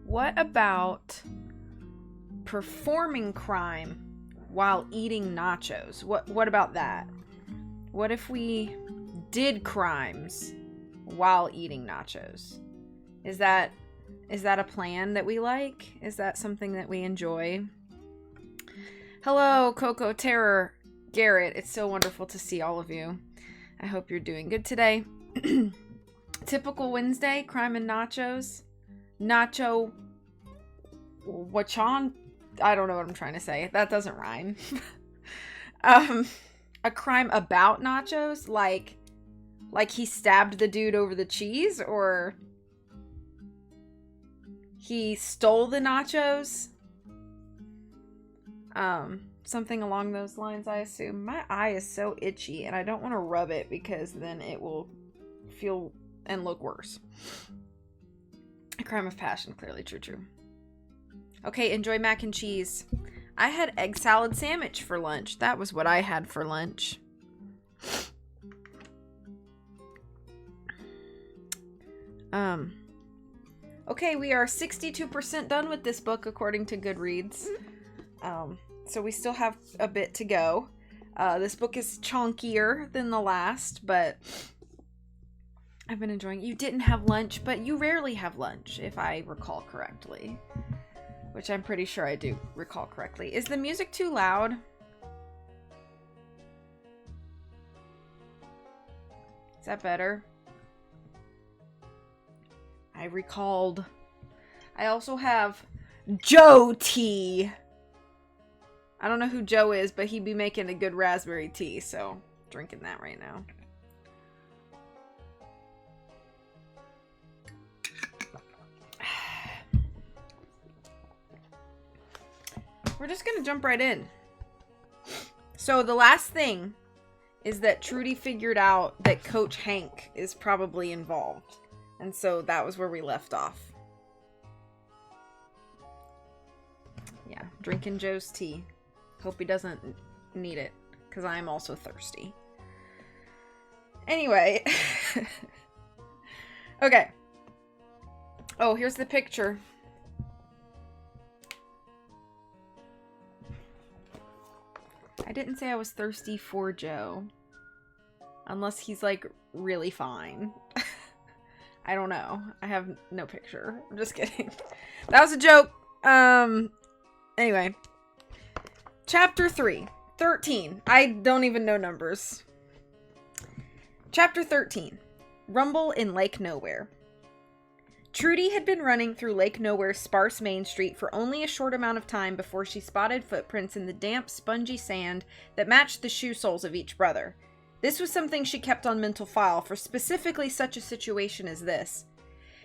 What about performing crime while eating nachos? What about that? What if we did crimes while eating nachos? Is that a plan that we like? Is that something that we enjoy? Hello, Coco, Terror, Garrett. It's so wonderful to see all of you. I hope you're doing good today. Typical Wednesday, crime and nachos. Nacho wachon? I don't know what I'm trying to say. That doesn't rhyme. A crime about nachos? Like he stabbed the dude over the cheese? Or he stole the nachos? Something along those lines, I assume. My eye is so itchy, and I don't want to rub it because then it will feel and look worse. A crime of passion, clearly true. Okay, enjoy mac and cheese. I had egg salad sandwich for lunch. That was what I had for lunch. Okay, we are 62% done with this book according to Goodreads. So we still have a bit to go. This book is chunkier than the last, but I've been enjoying it. You didn't have lunch, but you rarely have lunch, if I recall correctly. Which I'm pretty sure I do recall correctly. Is the music too loud? Is that better? I recalled. I also have Joe tea. I don't know who Joe is, but he'd be making a good raspberry tea, so drinking that right now. We're just gonna jump right in. So the last thing is that Trudy figured out that Coach Hank is probably involved. And so that was where we left off. Yeah, drinking Joe's tea. Hope he doesn't need it, because I am also thirsty. Anyway. Okay. Oh, here's the picture. I didn't say I was thirsty for Joe. Unless he's, like, really fine. I don't know. I have no picture. I'm just kidding. That was a joke. Anyway. Chapter 3. 13. I don't even know numbers. Chapter 13. Rumble in Lake Nowhere. Trudy had been running through Lake Nowhere's sparse main street for only a short amount of time before she spotted footprints in the damp, spongy sand that matched the shoe soles of each brother. This was something she kept on mental file for specifically such a situation as this.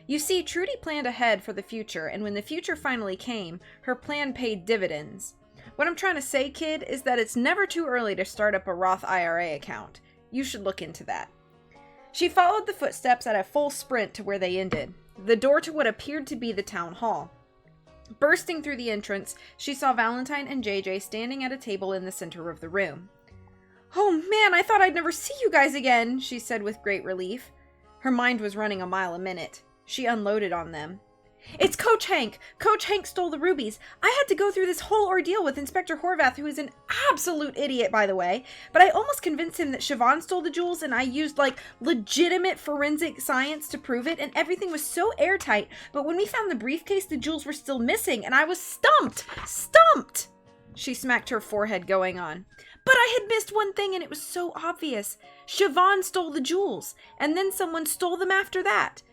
You see, Trudy planned ahead for the future, and when the future finally came, her plan paid dividends. What I'm trying to say, kid, is that it's never too early to start up a Roth IRA account. You should look into that. She followed the footsteps at a full sprint to where they ended, the door to what appeared to be the town hall. Bursting through the entrance, she saw Valentine and JJ standing at a table in the center of the room. "Oh man, I thought I'd never see you guys again," she said with great relief. Her mind was running a mile a minute. She unloaded on them. "It's Coach Hank! Coach Hank stole the rubies. I had to go through this whole ordeal with Inspector Horvath, who is an absolute idiot, by the way, but I almost convinced him that Siobhan stole the jewels, and I used, like, legitimate forensic science to prove it, and everything was so airtight, but when we found the briefcase, the jewels were still missing, and I was stumped! Stumped!" She smacked her forehead, going on. "But I had missed one thing, and it was so obvious. Siobhan stole the jewels, and then someone stole them after that.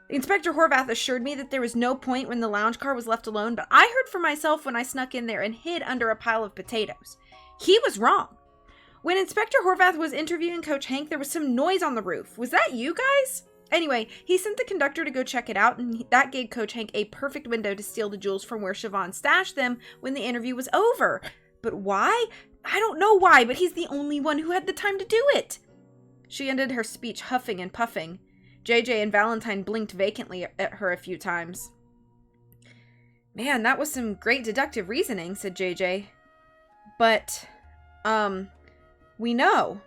Inspector Horvath assured me that there was no point when the lounge car was left alone, but I heard for myself when I snuck in there and hid under a pile of potatoes. He was wrong. When Inspector Horvath was interviewing Coach Hank, there was some noise on the roof. Was that you guys? Anyway, he sent the conductor to go check it out, and that gave Coach Hank a perfect window to steal the jewels from where Siobhan stashed them when the interview was over. But why? I don't know why, but he's the only one who had the time to do it." She ended her speech huffing and puffing. JJ and Valentine blinked vacantly at her a few times. "Man, that was some great deductive reasoning," said JJ. "But, we know."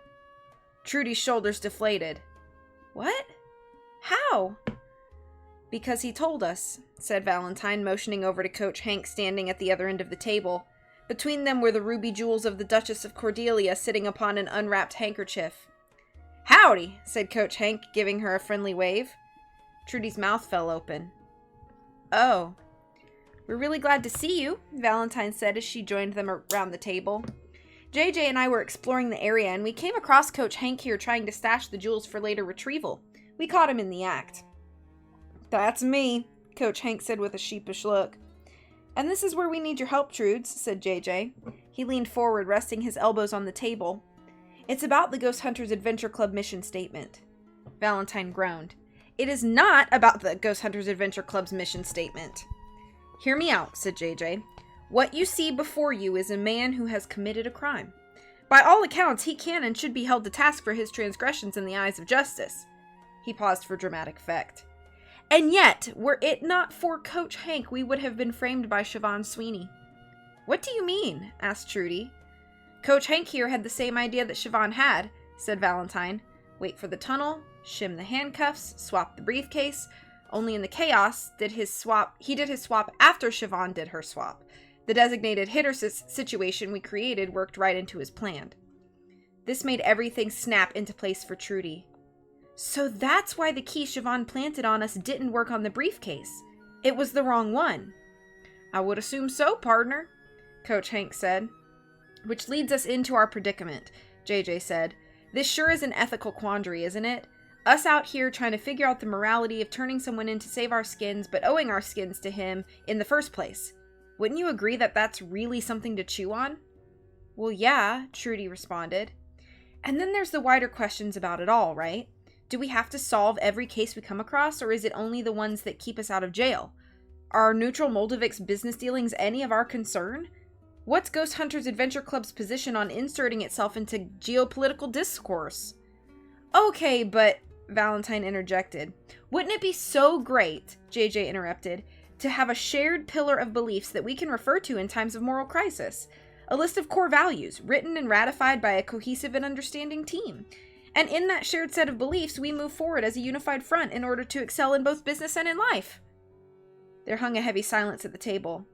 Trudy's shoulders deflated. "What? How?" Because he told us, said Valentine, motioning over to Coach Hank standing at the other end of the table. Between them were the ruby jewels of the Duchess of Cordelia sitting upon an unwrapped handkerchief. Howdy, said Coach Hank, giving her a friendly wave. Trudy's mouth fell open. Oh. We're really glad to see you, Valentine said as she joined them around the table. JJ and I were exploring the area, and we came across Coach Hank here trying to stash the jewels for later retrieval. We caught him in the act. That's me, Coach Hank said with a sheepish look. And this is where we need your help, Trudes, said JJ. He leaned forward, resting his elbows on the table. It's about the Ghost Hunters Adventure Club mission statement. Valentine groaned. It is not about the Ghost Hunters Adventure Club's mission statement. Hear me out, said JJ. What you see before you is a man who has committed a crime. By all accounts, he can and should be held to task for his transgressions in the eyes of justice. He paused for dramatic effect. And yet, were it not for Coach Hank, we would have been framed by Siobhan Sweeney. What do you mean? Asked Trudy. Coach Hank here had the same idea that Siobhan had, said Valentine. Wait for the tunnel, shim the handcuffs, swap the briefcase. Only in the chaos he did his swap after Siobhan did her swap. The designated hitter situation we created worked right into his plan. This made everything snap into place for Trudy. So that's why the key Siobhan planted on us didn't work on the briefcase. It was the wrong one. I would assume so, partner, Coach Hank said. Which leads us into our predicament, JJ said. This sure is an ethical quandary, isn't it? Us out here trying to figure out the morality of turning someone in to save our skins, but owing our skins to him in the first place. Wouldn't you agree that that's really something to chew on? Well, yeah, Trudy responded. And then there's the wider questions about it all, right? Do we have to solve every case we come across, or is it only the ones that keep us out of jail? Are Neutral Moldovik's business dealings any of our concern? What's Ghost Hunters Adventure Club's position on inserting itself into geopolitical discourse? Okay, but, Valentine interjected. Wouldn't it be so great, JJ interrupted, to have a shared pillar of beliefs that we can refer to in times of moral crisis? A list of core values, written and ratified by a cohesive and understanding team. And in that shared set of beliefs, we move forward as a unified front in order to excel in both business and in life. There hung a heavy silence at the table.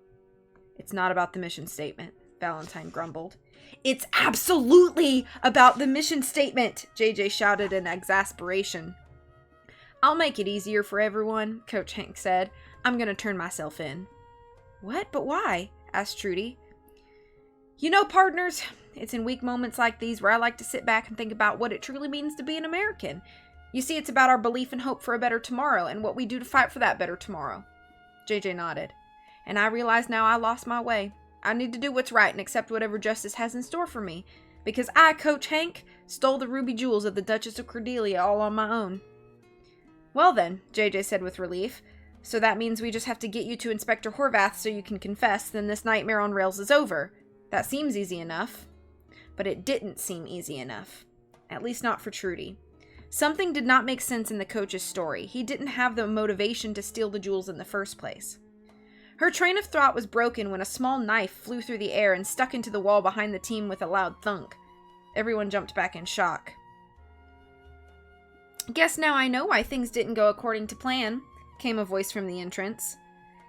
It's not about the mission statement, Valentine grumbled. It's absolutely about the mission statement, JJ shouted in exasperation. I'll make it easier for everyone, Coach Hank said. I'm going to turn myself in. What? But why? Asked Trudy. You know, partners, it's in weak moments like these where I like to sit back and think about what it truly means to be an American. You see, it's about our belief and hope for a better tomorrow and what we do to fight for that better tomorrow. JJ nodded. And I realize now I lost my way. I need to do what's right and accept whatever justice has in store for me, because I, Coach Hank, stole the ruby jewels of the Duchess of Cordelia all on my own. Well then, JJ said with relief, so that means we just have to get you to Inspector Horvath so you can confess, then this nightmare on rails is over. That seems easy enough. But it didn't seem easy enough. At least not for Trudy. Something did not make sense in the coach's story. He didn't have the motivation to steal the jewels in the first place. Her train of thought was broken when a small knife flew through the air and stuck into the wall behind the team with a loud thunk. Everyone jumped back in shock. Guess now I know why things didn't go according to plan, came a voice from the entrance.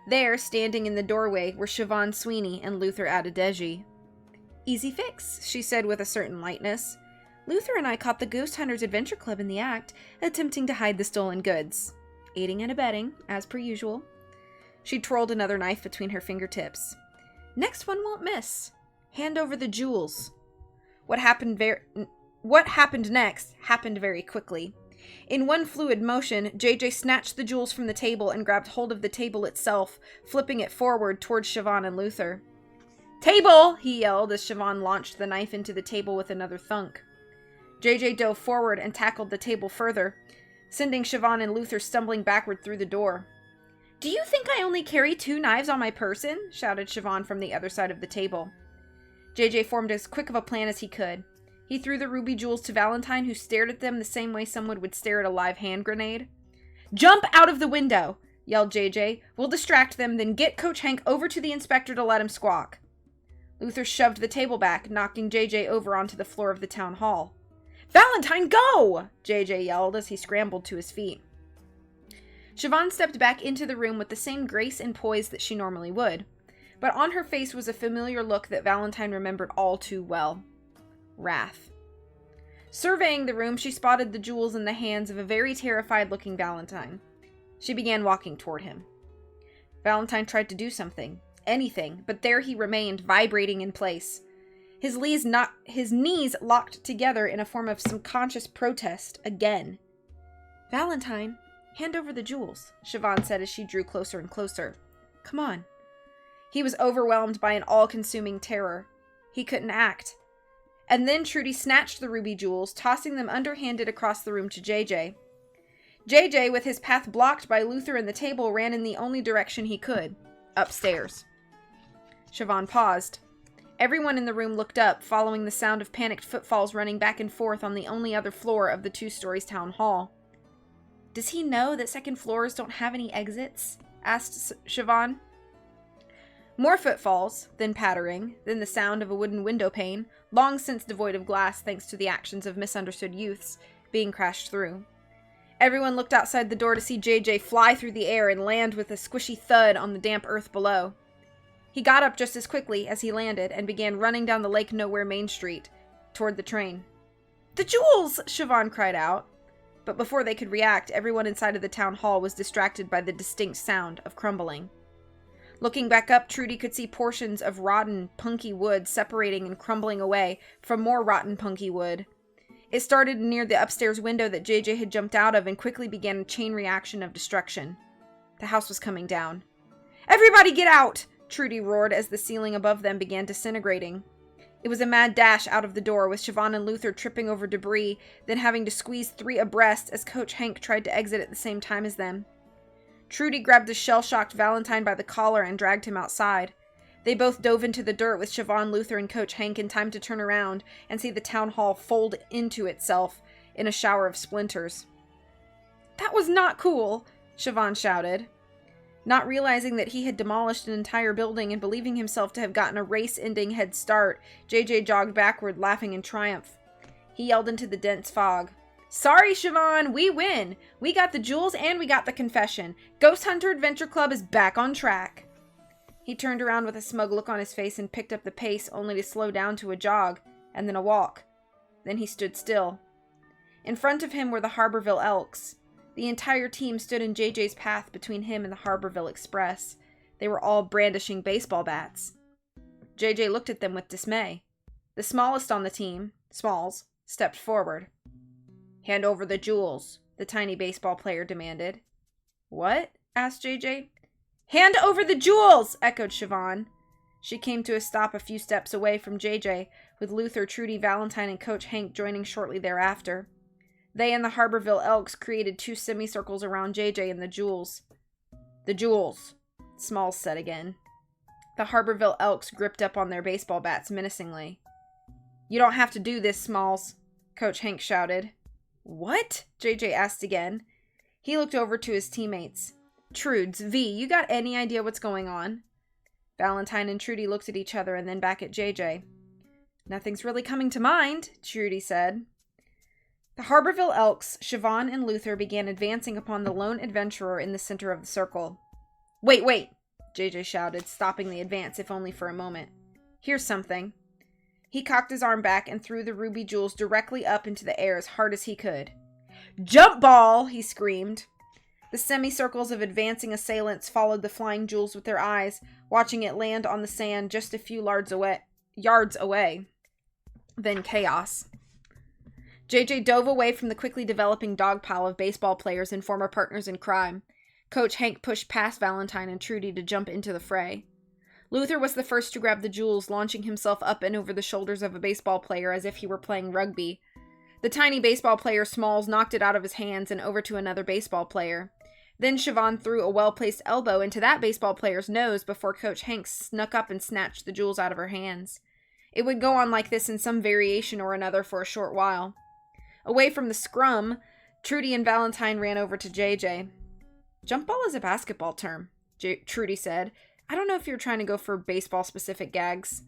There, standing in the doorway, were Siobhan Sweeney and Luther Adedeji. Easy fix, she said with a certain lightness. Luther and I caught the Ghost Hunters Adventure Club in the act, attempting to hide the stolen goods. Aiding and abetting, as per usual. She twirled another knife between her fingertips. Next one won't miss. Hand over the jewels. What happened next happened very quickly. In one fluid motion, JJ snatched the jewels from the table and grabbed hold of the table itself, flipping it forward towards Siobhan and Luther. Table! He yelled as Siobhan launched the knife into the table with another thunk. JJ dove forward and tackled the table further, sending Siobhan and Luther stumbling backward through the door. Do you think I only carry 2 knives on my person? Shouted Siobhan from the other side of the table. JJ formed as quick of a plan as he could. He threw the ruby jewels to Valentine, who stared at them the same way someone would stare at a live hand grenade. Jump out of the window, yelled JJ. We'll distract them, then get Coach Hank over to the inspector to let him squawk. Luther shoved the table back, knocking JJ over onto the floor of the town hall. Valentine, go! JJ yelled as he scrambled to his feet. Siobhan stepped back into the room with the same grace and poise that she normally would, but on her face was a familiar look that Valentine remembered all too well. Wrath. Surveying the room, she spotted the jewels in the hands of a very terrified-looking Valentine. She began walking toward him. Valentine tried to do something, anything, but there he remained, vibrating in place. His knees locked together in a form of subconscious protest again. "Valentine, hand over the jewels," Siobhan said as she drew closer and closer. "Come on." He was overwhelmed by an all-consuming terror. He couldn't act. And then Trudy snatched the ruby jewels, tossing them underhanded across the room to JJ. JJ, with his path blocked by Luther and the table, ran in the only direction he could, upstairs. Siobhan paused. Everyone in the room looked up, following the sound of panicked footfalls running back and forth on the only other floor of the 2 stories town hall. "Does he know that second floors don't have any exits?" asked Siobhan. More footfalls, then pattering, then the sound of a wooden window pane, long since devoid of glass thanks to the actions of misunderstood youths, being crashed through. Everyone looked outside the door to see JJ fly through the air and land with a squishy thud on the damp earth below. He got up just as quickly as he landed and began running down the Lake Nowhere Main Street, toward the train. "The jewels!" Siobhan cried out. But before they could react, everyone inside of the town hall was distracted by the distinct sound of crumbling. Looking back up, Trudy could see portions of rotten, punky wood separating and crumbling away from more rotten, punky wood. It started near the upstairs window that JJ had jumped out of and quickly began a chain reaction of destruction. The house was coming down. "Everybody get out!" Trudy roared as the ceiling above them began disintegrating. It was a mad dash out of the door, with Siobhan and Luther tripping over debris, then having to squeeze 3 abreast as Coach Hank tried to exit at the same time as them. Trudy grabbed the shell-shocked Valentine by the collar and dragged him outside. They both dove into the dirt with Siobhan, Luther, and Coach Hank in time to turn around and see the town hall fold into itself in a shower of splinters. "That was not cool," Siobhan shouted. Not realizing that he had demolished an entire building and believing himself to have gotten a race-ending head start, JJ jogged backward, laughing in triumph. He yelled into the dense fog. "Sorry, Siobhan, we win! We got the jewels and we got the confession. Ghost Hunter Adventure Club is back on track." He turned around with a smug look on his face and picked up the pace, only to slow down to a jog, and then a walk. Then he stood still. In front of him were the Harborville Elks. The entire team stood in JJ's path between him and the Harborville Express. They were all brandishing baseball bats. JJ looked at them with dismay. The smallest on the team, Smalls, stepped forward. "Hand over the jewels," the tiny baseball player demanded. "What?" asked JJ. "Hand over the jewels!" echoed Siobhan. She came to a stop a few steps away from JJ, with Luther, Trudy, Valentine, and Coach Hank joining shortly thereafter. They and the Harborville Elks created 2 semicircles around JJ and the jewels. "The jewels," Smalls said again. The Harborville Elks gripped up on their baseball bats menacingly. "You don't have to do this, Smalls," Coach Hank shouted. "What?" JJ asked again. He looked over to his teammates. "Trudes, V, you got any idea what's going on?" Valentine and Trudy looked at each other and then back at JJ. "Nothing's really coming to mind," Trudy said. The Harborville Elks, Siobhan and Luther, began advancing upon the lone adventurer in the center of the circle. Wait, JJ shouted, stopping the advance if only for a moment. "Here's something." He cocked his arm back and threw the ruby jewels directly up into the air as hard as he could. "Jump ball!" he screamed. The semicircles of advancing assailants followed the flying jewels with their eyes, watching it land on the sand just a few yards away. Then chaos. JJ dove away from the quickly developing dogpile of baseball players and former partners in crime. Coach Hank pushed past Valentine and Trudy to jump into the fray. Luther was the first to grab the jewels, launching himself up and over the shoulders of a baseball player as if he were playing rugby. The tiny baseball player, Smalls, knocked it out of his hands and over to another baseball player. Then Siobhan threw a well-placed elbow into that baseball player's nose before Coach Hank snuck up and snatched the jewels out of her hands. It would go on like this in some variation or another for a short while. Away from the scrum, Trudy and Valentine ran over to JJ. "Jump ball is a basketball term," Trudy said. "I don't know if you're trying to go for baseball-specific gags."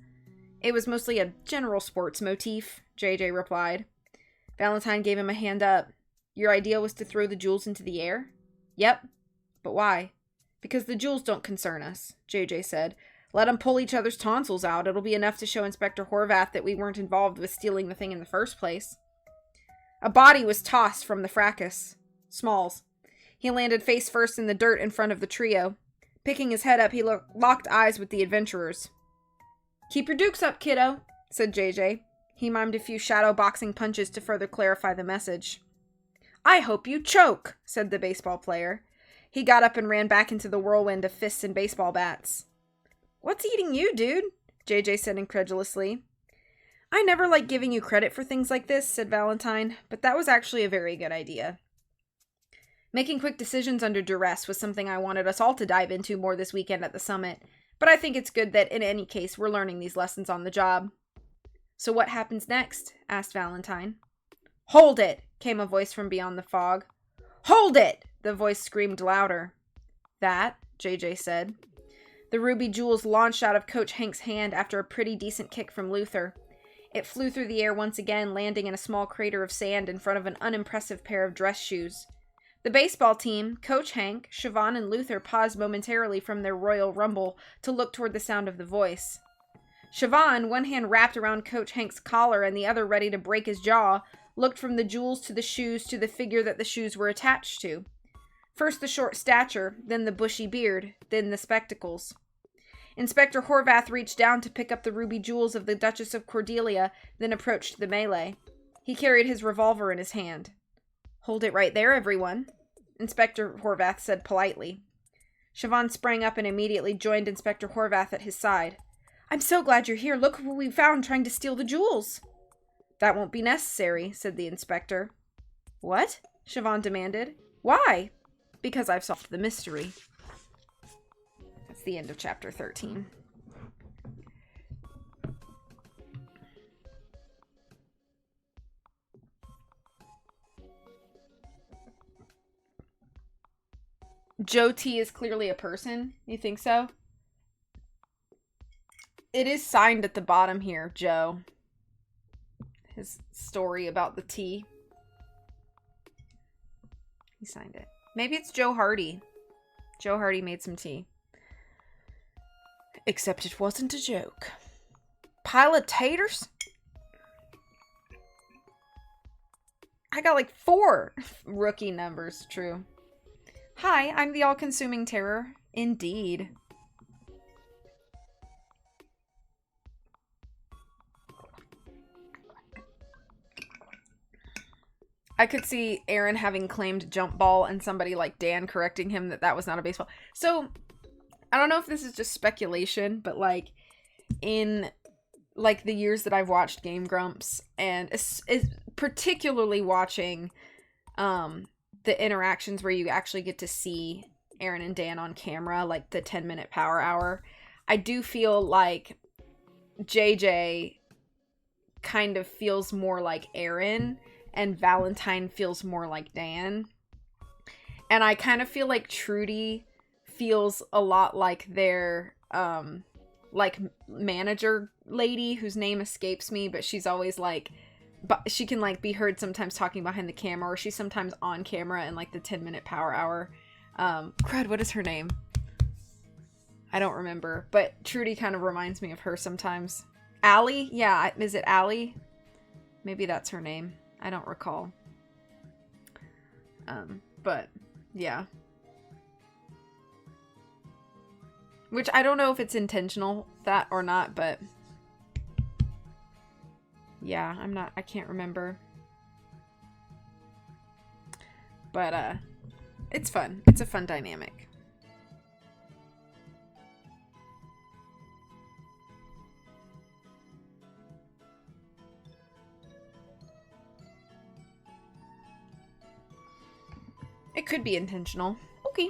"It was mostly a general sports motif," JJ replied. Valentine gave him a hand up. "Your idea was to throw the jewels into the air?" "Yep." But why? Because the jewels don't concern us, JJ said. Let them pull each other's tonsils out. It'll be enough to show Inspector Horvath that we weren't involved with stealing the thing in the first place. A body was tossed from the fracas. Smalls. He landed face first in the dirt in front of the trio. Picking his head up, he locked eyes with the adventurers. Keep your dukes up, kiddo, said JJ. He mimed a few shadow boxing punches to further clarify the message. I hope you choke, said the baseball player. He got up and ran back into the whirlwind of fists and baseball bats. What's eating you, dude? JJ said incredulously. I never like giving you credit for things like this, said Valentine, but that was actually a very good idea. Making quick decisions under duress was something I wanted us all to dive into more this weekend at the summit, but I think it's good that in any case we're learning these lessons on the job. So what happens next? Asked Valentine. Hold it, came a voice from beyond the fog. Hold it! The voice screamed louder. That, JJ said. The ruby jewels launched out of Coach Hank's hand after a pretty decent kick from Luther. It flew through the air once again, landing in a small crater of sand in front of an unimpressive pair of dress shoes. The baseball team, Coach Hank, Siobhan, and Luther paused momentarily from their royal rumble to look toward the sound of the voice. Siobhan, one hand wrapped around Coach Hank's collar and the other ready to break his jaw, looked from the jewels to the shoes to the figure that the shoes were attached to. First the short stature, then the bushy beard, then the spectacles. Inspector Horvath reached down to pick up the ruby jewels of the Duchess of Cordelia, then approached the melee. He carried his revolver in his hand. Hold it right there, everyone, Inspector Horvath said politely. Siobhan sprang up and immediately joined Inspector Horvath at his side. I'm so glad you're here. Look what we found trying to steal the jewels. That won't be necessary, said the inspector. What? Siobhan demanded. Why? Because I've solved the mystery. That's the end of chapter 13. Joe T is clearly a person. You think so? It is signed at the bottom here, Joe. His story about the tea. He signed it. Maybe it's Joe Hardy. Joe Hardy made some tea. Except it wasn't a joke. Pile of taters? I got like 4 rookie numbers, true. Hi, I'm the all-consuming terror. Indeed. I could see Aaron having claimed jump ball and somebody like Dan correcting him that was not a baseball. So, I don't know if this is just speculation, but like in like the years that I've watched Game Grumps and particularly watching the interactions where you actually get to see Aaron and Dan on camera, like the 10-minute power hour, I do feel like JJ kind of feels more like Aaron and Valentine feels more like Dan. And I kind of feel like Trudy feels a lot like their like manager lady whose name escapes me, but she's always like, but she can like be heard sometimes talking behind the camera, or she's sometimes on camera in like the 10-minute power hour. Crud, what is her name? I don't remember, but Trudy kind of reminds me of her sometimes. Allie? Yeah, is it Allie? Maybe that's her name. I don't recall. But yeah. Which I don't know if it's intentional that or not, but yeah, I can't remember. But it's fun. It's a fun dynamic. It could be intentional. Okay.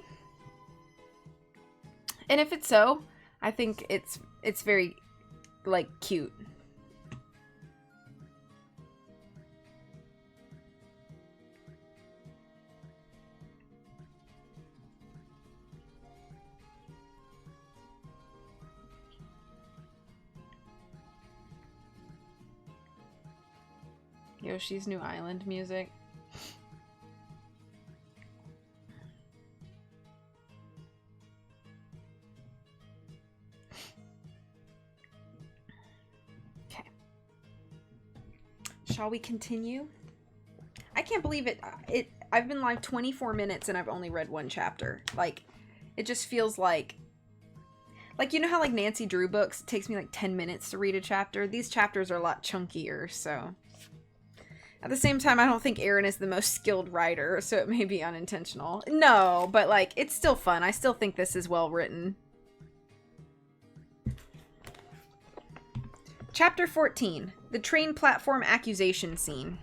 And if it's so, I think it's very, like, cute. Yoshi's New Island music. Shall we continue? I can't believe it. I've been live 24 minutes and I've only read one chapter. Like, it just feels like, you know how like Nancy Drew books, it takes me like 10 minutes to read a chapter? These chapters are a lot chunkier, so. At the same time, I don't think Erin is the most skilled writer, so it may be unintentional. No, but like, it's still fun. I still think this is well written. Chapter 14, the train platform accusation scene.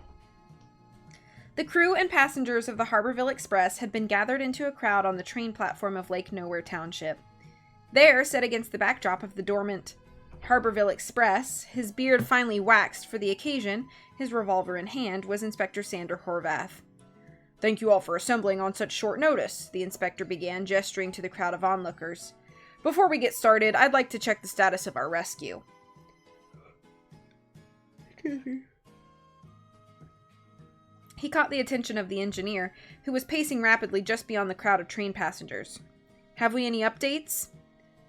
The crew and passengers of the Harborville Express had been gathered into a crowd on the train platform of Lake Nowhere Township. There, set against the backdrop of the dormant Harborville Express, his beard finely waxed for the occasion, his revolver in hand, was Inspector Sander Horvath. "Thank you all for assembling on such short notice," the inspector began, gesturing to the crowd of onlookers. "Before we get started, I'd like to check the status of our rescue." He caught the attention of the engineer, who was pacing rapidly just beyond the crowd of train passengers. "Have we any updates?"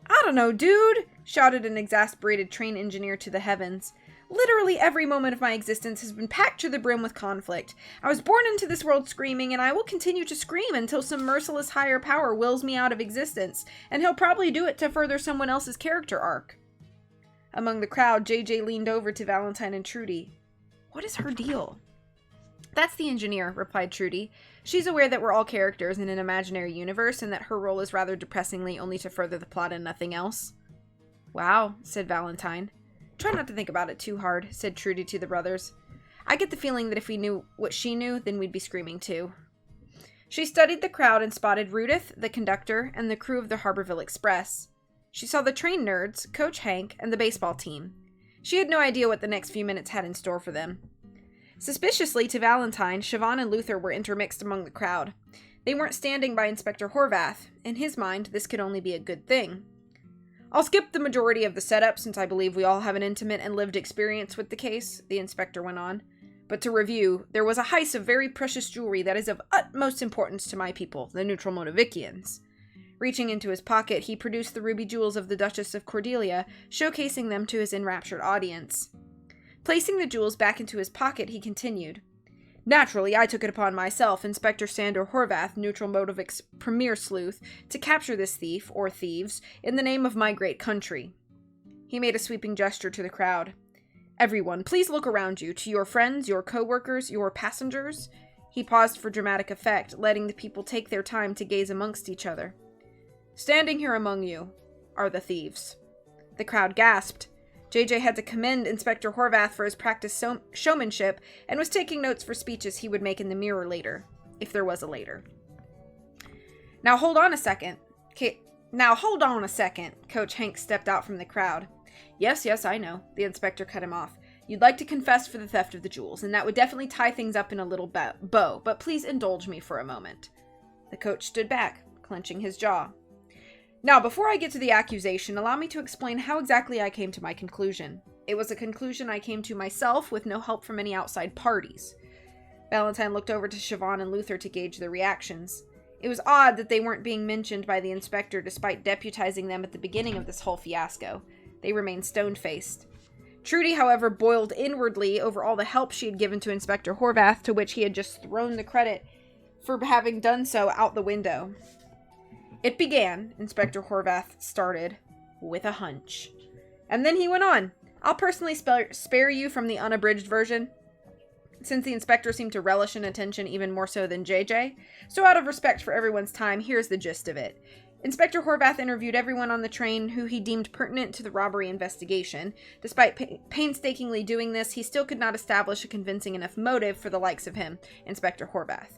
"I don't know, dude," shouted an exasperated train engineer to the heavens. "Literally every moment of my existence has been packed to the brim with conflict. I was born into this world screaming, and I will continue to scream until some merciless higher power wills me out of existence, and he'll probably do it to further someone else's character arc." Among the crowd, JJ leaned over to Valentine and Trudy. "What is her deal?" "That's the engineer," replied Trudy. "She's aware that we're all characters in an imaginary universe, and that her role is rather depressingly only to further the plot and nothing else." "Wow," said Valentine. "Try not to think about it too hard," said Trudy to the brothers. "I get the feeling that if we knew what she knew, then we'd be screaming too." She studied the crowd and spotted Rudith, the conductor, and the crew of the Harborville Express. She saw the train nerds, Coach Hank, and the baseball team. She had no idea what the next few minutes had in store for them. Suspiciously to Valentine, Siobhan and Luther were intermixed among the crowd. They weren't standing by Inspector Horvath. In his mind, this could only be a good thing. "I'll skip the majority of the setup since I believe we all have an intimate and lived experience with the case," the inspector went on. "But to review, there was a heist of very precious jewelry that is of utmost importance to my people, the Neutral Motovicians." Reaching into his pocket, he produced the ruby jewels of the Duchess of Cordelia, showcasing them to his enraptured audience. Placing the jewels back into his pocket, he continued. "Naturally, I took it upon myself, Inspector Sander Horvath, Neutral Motovic's premier sleuth, to capture this thief, or thieves, in the name of my great country." He made a sweeping gesture to the crowd. "Everyone, please look around you, to your friends, your co-workers, your passengers." He paused for dramatic effect, letting the people take their time to gaze amongst each other. "Standing here among you are the thieves." The crowd gasped. JJ had to commend Inspector Horvath for his practiced showmanship and was taking notes for speeches he would make in the mirror later, if there was a later. Now hold on a second, Coach Hank stepped out from the crowd. Yes, I know," the inspector cut him off. "You'd like to confess for the theft of the jewels, and that would definitely tie things up in a little bow, but please indulge me for a moment." The coach stood back, clenching his jaw. "Now, before I get to the accusation, allow me to explain how exactly I came to my conclusion. It was a conclusion I came to myself with no help from any outside parties." Valentine looked over to Siobhan and Luther to gauge their reactions. It was odd that they weren't being mentioned by the inspector despite deputizing them at the beginning of this whole fiasco. They remained stone-faced. Trudy, however, boiled inwardly over all the help she had given to Inspector Horvath, to which he had just thrown the credit for having done so out the window. "It began," Inspector Horvath started, "with a hunch." And then he went on. I'll personally spare you from the unabridged version, since the inspector seemed to relish in attention even more so than JJ. So out of respect for everyone's time, here's the gist of it. Inspector Horvath interviewed everyone on the train who he deemed pertinent to the robbery investigation. Despite painstakingly doing this, he still could not establish a convincing enough motive for the likes of him, Inspector Horvath.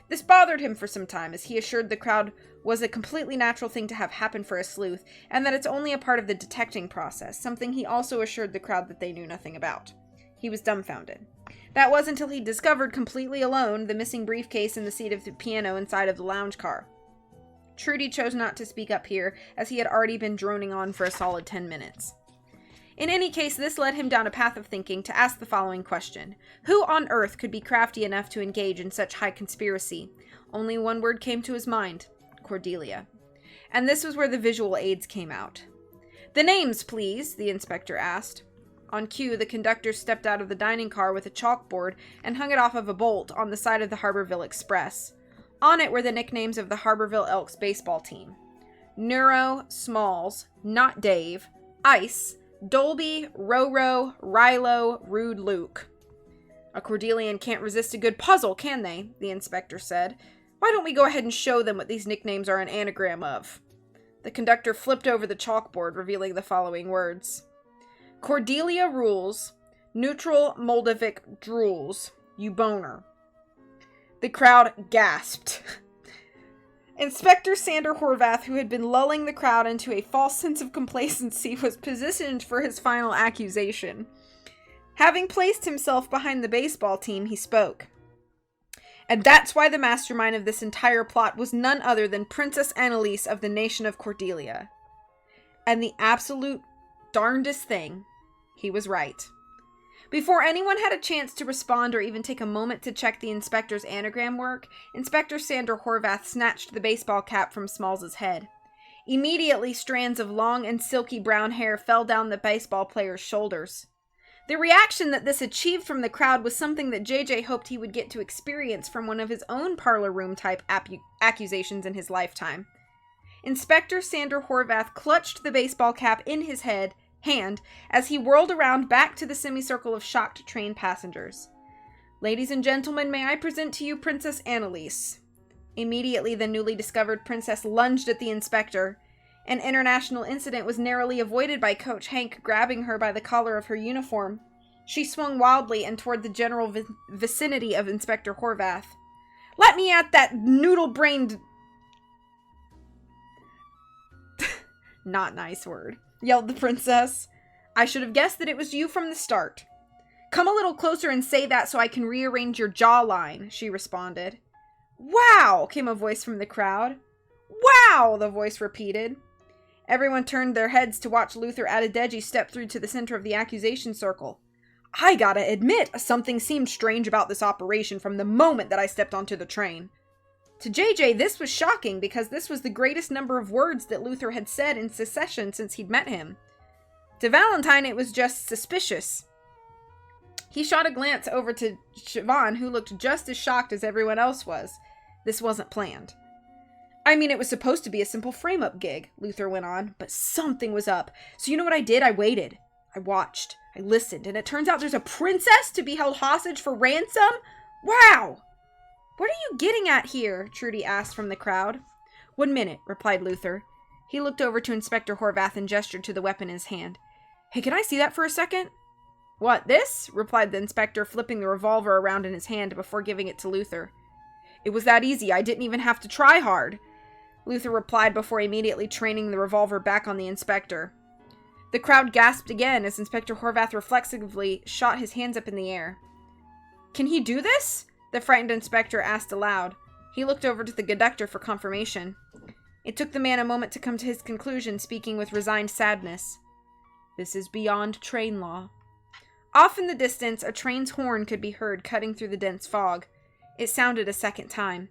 This bothered him for some time, as he assured the crowd was a completely natural thing to have happen for a sleuth, and that it's only a part of the detecting process, something he also assured the crowd that they knew nothing about. He was dumbfounded. That was until he discovered, completely alone, the missing briefcase in the seat of the piano inside of the lounge car. Trudy chose not to speak up here, as he had already been droning on for a solid 10 minutes. In any case, this led him down a path of thinking to ask the following question. Who on earth could be crafty enough to engage in such high conspiracy? Only one word came to his mind. Cordelia. And this was where the visual aids came out. "The names, please," the inspector asked. On cue, the conductor stepped out of the dining car with a chalkboard and hung it off of a bolt on the side of the Harborville Express. On it were the nicknames of the Harborville Elks baseball team. Neuro, Smalls, Not Dave, Ice, Dolby, Roro, Rilo, Rude Luke. A Cordelian can't resist a good puzzle, can they? The inspector said. Why don't we go ahead and show them what these nicknames are an anagram of? The conductor flipped over the chalkboard, revealing the following words. Cordelia rules, neutral Moldovic drools, you boner. The crowd gasped. Inspector Sander Horvath, who had been lulling the crowd into a false sense of complacency, was positioned for his final accusation. Having placed himself behind the baseball team, he spoke. And that's why the mastermind of this entire plot was none other than Princess Annalise of the nation of Cordelia. And the absolute darndest thing, he was right. Before anyone had a chance to respond or even take a moment to check the inspector's anagram work, Inspector Sander Horvath snatched the baseball cap from Smalls's head. Immediately, strands of long and silky brown hair fell down the baseball player's shoulders. The reaction that this achieved from the crowd was something that JJ hoped he would get to experience from one of his own parlor room type accusations in his lifetime. Inspector Sander Horvath clutched the baseball cap in his hand as he whirled around back to the semicircle of shocked train passengers. Ladies and gentlemen, may I present to you Princess Annalise. Immediately, the newly discovered princess lunged at the inspector. An international incident was narrowly avoided by Coach Hank grabbing her by the collar of her uniform. She swung wildly and toward the general vicinity of Inspector Horvath. Let me at that noodle-brained... Not nice word, yelled the princess. I should have guessed that it was you from the start. Come a little closer and say that so I can rearrange your jawline, she responded. Wow, came a voice from the crowd. Wow, the voice repeated. Everyone turned their heads to watch Luther Adedeji step through to the center of the accusation circle. I gotta admit, something seemed strange about this operation from the moment that I stepped onto the train. To JJ, this was shocking because this was the greatest number of words that Luther had said in succession since he'd met him. To Valentine, it was just suspicious. He shot a glance over to Siobhan, who looked just as shocked as everyone else was. This wasn't planned. I mean, it was supposed to be a simple frame-up gig, Luther went on, but something was up. So you know what I did? I waited. I watched. I listened, and it turns out there's a princess to be held hostage for ransom? Wow! What are you getting at here? Trudy asked from the crowd. 1 minute, replied Luther. He looked over to Inspector Horvath and gestured to the weapon in his hand. Hey, can I see that for a second? What, this? Replied the inspector, flipping the revolver around in his hand before giving it to Luther. It was that easy. I didn't even have to try hard. Luther replied before immediately training the revolver back on the inspector. The crowd gasped again as Inspector Horvath reflexively shot his hands up in the air. Can he do this? The frightened inspector asked aloud. He looked over to the conductor for confirmation. It took the man a moment to come to his conclusion, speaking with resigned sadness. This is beyond train law. Off in the distance, a train's horn could be heard cutting through the dense fog. It sounded a second time.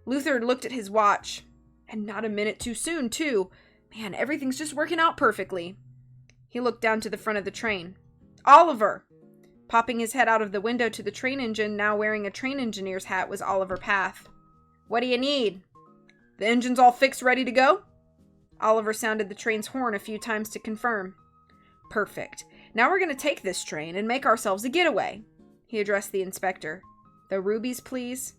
Luther looked at his watch. And not a minute too soon, too. Man, everything's just working out perfectly. He looked down to the front of the train. Oliver! Popping his head out of the window to the train engine, now wearing a train engineer's hat, was Oliver Path. What do you need? The engine's all fixed, ready to go? Oliver sounded the train's horn a few times to confirm. Perfect. Now we're going to take this train and make ourselves a getaway. He addressed the inspector. The rubies, please.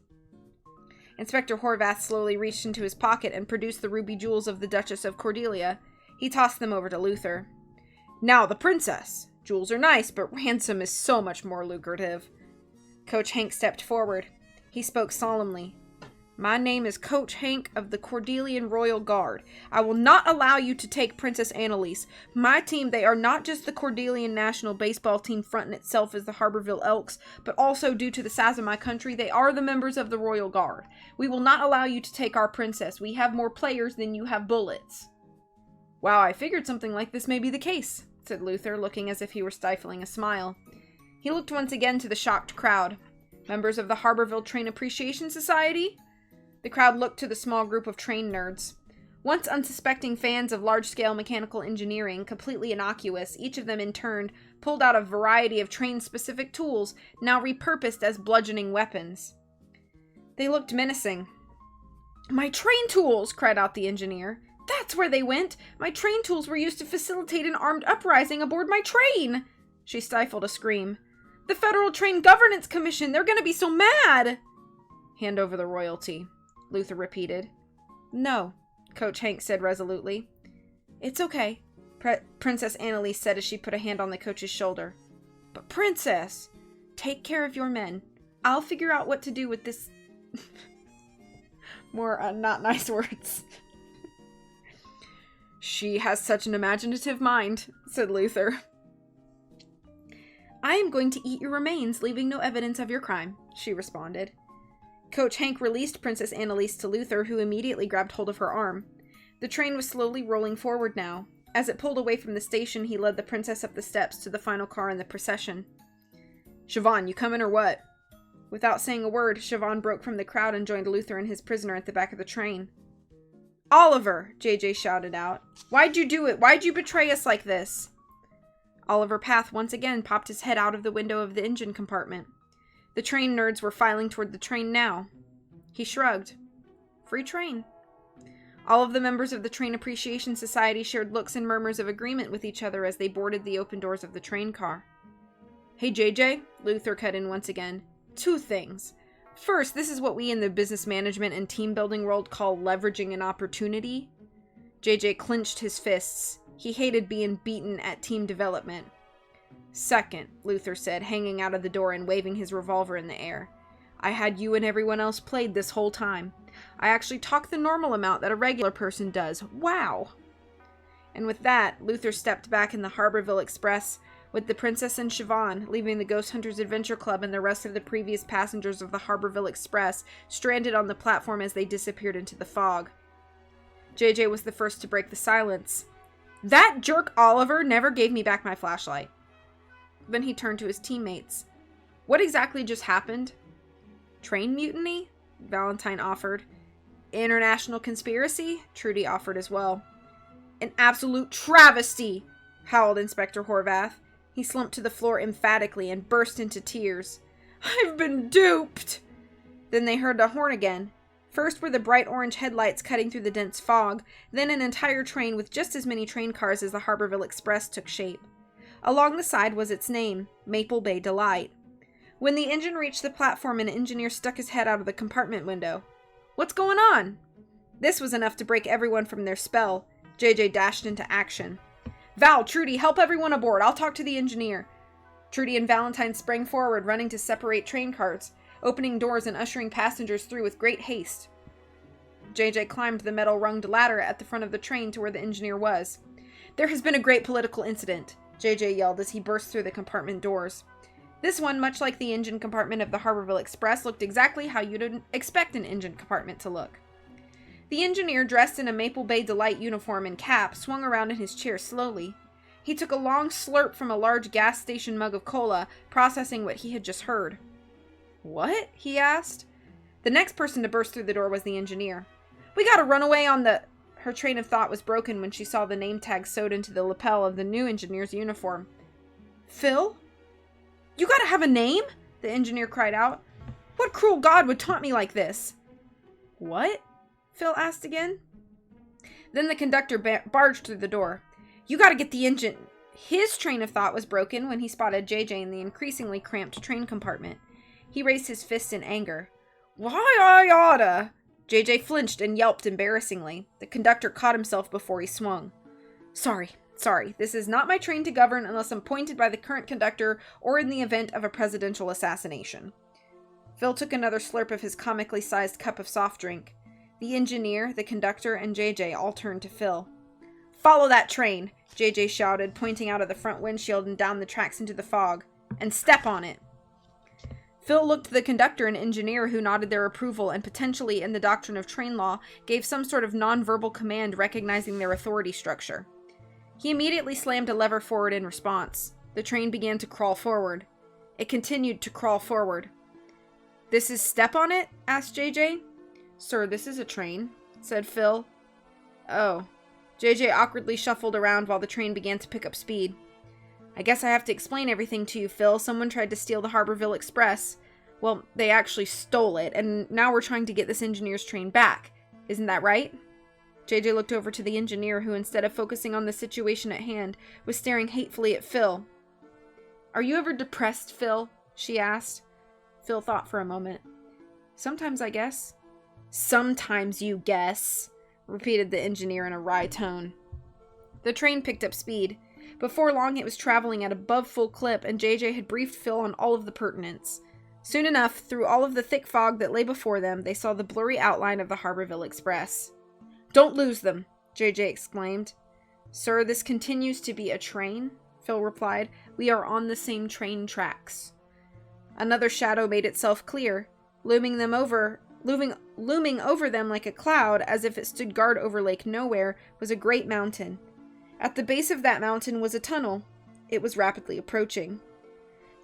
Inspector Horvath slowly reached into his pocket and produced the ruby jewels of the Duchess of Cordelia. He tossed them over to Luther. Now, the princess. Jewels are nice, but ransom is so much more lucrative. Coach Hank stepped forward. He spoke solemnly. My name is Coach Hank of the Cordelian Royal Guard. I will not allow you to take Princess Annalise. My team, they are not just the Cordelian national baseball team fronting itself as the Harborville Elks, but also due to the size of my country, they are the members of the Royal Guard. We will not allow you to take our princess. We have more players than you have bullets. Wow, I figured something like this may be the case, said Luther, looking as if he were stifling a smile. He looked once again to the shocked crowd. Members of the Harborville Train Appreciation Society? The crowd looked to the small group of train nerds. Once unsuspecting fans of large-scale mechanical engineering, completely innocuous, each of them in turn pulled out a variety of train-specific tools, now repurposed as bludgeoning weapons. They looked menacing. "My train tools!" cried out the engineer. "That's where they went! My train tools were used to facilitate an armed uprising aboard my train!" She stifled a scream. "The Federal Train Governance Commission! They're gonna be so mad!" "Hand over the royalty," Luther repeated. "No," Coach Hank said resolutely. "It's okay," Princess Annalise said as she put a hand on the coach's shoulder. "But Princess, take care of your men. I'll figure out what to do with this..." More not nice words. "She has such an imaginative mind," said Luther. "I am going to eat your remains, leaving no evidence of your crime," she responded. Coach Hank released Princess Annalise to Luther, who immediately grabbed hold of her arm. The train was slowly rolling forward now. As it pulled away from the station, he led the princess up the steps to the final car in the procession. "Siobhan, you coming or what?" Without saying a word, Siobhan broke from the crowd and joined Luther and his prisoner at the back of the train. "Oliver!" JJ shouted out. "Why'd you do it? Why'd you betray us like this?" Oliver Path once again popped his head out of the window of the engine compartment. The train nerds were filing toward the train now. He shrugged. Free train. All of the members of the Train Appreciation Society shared looks and murmurs of agreement with each other as they boarded the open doors of the train car. "Hey, JJ," Luther cut in once again. "Two things. First, this is what we in the business management and team building world call leveraging an opportunity." JJ clenched his fists. He hated being beaten at team development. "Second," Luther said, hanging out of the door and waving his revolver in the air. "I had you and everyone else played this whole time. I actually talk the normal amount that a regular person does. Wow!" And with that, Luther stepped back in the Harborville Express with the princess and Siobhan, leaving the Ghost Hunters Adventure Club and the rest of the previous passengers of the Harborville Express stranded on the platform as they disappeared into the fog. JJ was the first to break the silence. "That jerk Oliver never gave me back my flashlight." Then he turned to his teammates. "What exactly just happened?" "Train mutiny?" Valentine offered. "International conspiracy?" Trudy offered as well. "An absolute travesty!" howled Inspector Horvath. He slumped to the floor emphatically and burst into tears. "I've been duped!" Then they heard the horn again. First were the bright orange headlights cutting through the dense fog, then an entire train with just as many train cars as the Harborville Express took shape. Along the side was its name, Maple Bay Delight. When the engine reached the platform, an engineer stuck his head out of the compartment window. "What's going on?" This was enough to break everyone from their spell. JJ dashed into action. "Val, Trudy, help everyone aboard. I'll talk to the engineer." Trudy and Valentine sprang forward, running to separate train cars, opening doors and ushering passengers through with great haste. JJ climbed the metal-runged ladder at the front of the train to where the engineer was. "There has been a great political incident," JJ yelled as he burst through the compartment doors. This one, much like the engine compartment of the Harborville Express, looked exactly how you'd expect an engine compartment to look. The engineer, dressed in a Maple Bay Delight uniform and cap, swung around in his chair slowly. He took a long slurp from a large gas station mug of cola, processing what he had just heard. "What?" he asked. The next person to burst through the door was the engineer. "We gotta run away on the..." Her train of thought was broken when she saw the name tag sewed into the lapel of the new engineer's uniform. "Phil? You gotta have a name?" the engineer cried out. "What cruel god would taunt me like this?" "What?" Phil asked again. Then the conductor barged through the door. "You gotta get the engine..." His train of thought was broken when he spotted JJ in the increasingly cramped train compartment. He raised his fists in anger. "Why, I oughta..." JJ flinched and yelped embarrassingly. The conductor caught himself before he swung. Sorry. This is not my train to govern unless appointed by the current conductor or in the event of a presidential assassination." Phil took another slurp of his comically sized cup of soft drink. The engineer, the conductor, and JJ all turned to Phil. "Follow that train," JJ shouted, pointing out of the front windshield and down the tracks into the fog. "And step on it." Phil looked to the conductor and engineer, who nodded their approval and potentially, in the doctrine of train law, gave some sort of non-verbal command recognizing their authority structure. He immediately slammed a lever forward in response. The train began to crawl forward. It continued to crawl forward. "This is step on it?" asked JJ. "Sir, this is a train," said Phil. Oh. JJ awkwardly shuffled around while the train began to pick up speed. I guess I have to explain everything to you, Phil. Someone tried to steal the Harborville Express. Well, they actually stole it, and now we're trying to get this engineer's train back. Isn't that right? JJ looked over to the engineer, who, instead of focusing on the situation at hand, was staring hatefully at Phil. Are you ever depressed, Phil? She asked. Phil thought for a moment. Sometimes, I guess. Sometimes, you guess, repeated the engineer in a wry tone. The train picked up speed. Before long, it was traveling at above full clip, and JJ had briefed Phil on all of the pertinence. Soon enough, through all of the thick fog that lay before them, they saw the blurry outline of the Harborville Express. Don't lose them, JJ exclaimed. Sir, this continues to be a train, Phil replied. We are on the same train tracks. Another shadow made itself clear, looming over them like a cloud, as if it stood guard over Lake Nowhere, was a great mountain. At the base of that mountain was a tunnel. It was rapidly approaching.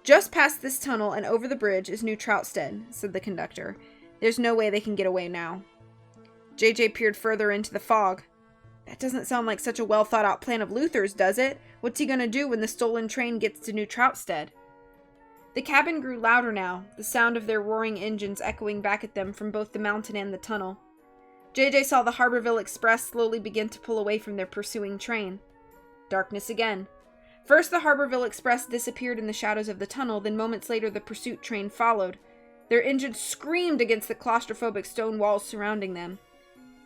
Just past this tunnel and over the bridge is New Troutstead, said the conductor. There's no way they can get away now. JJ peered further into the fog. That doesn't sound like such a well-thought-out plan of Luther's, does it? What's he gonna do when the stolen train gets to New Troutstead? The cabin grew louder now, the sound of their roaring engines echoing back at them from both the mountain and the tunnel. JJ saw the Harborville Express slowly begin to pull away from their pursuing train. Darkness again. First, the Harborville Express disappeared in the shadows of the tunnel, then moments later the pursuit train followed. Their engines screamed against the claustrophobic stone walls surrounding them.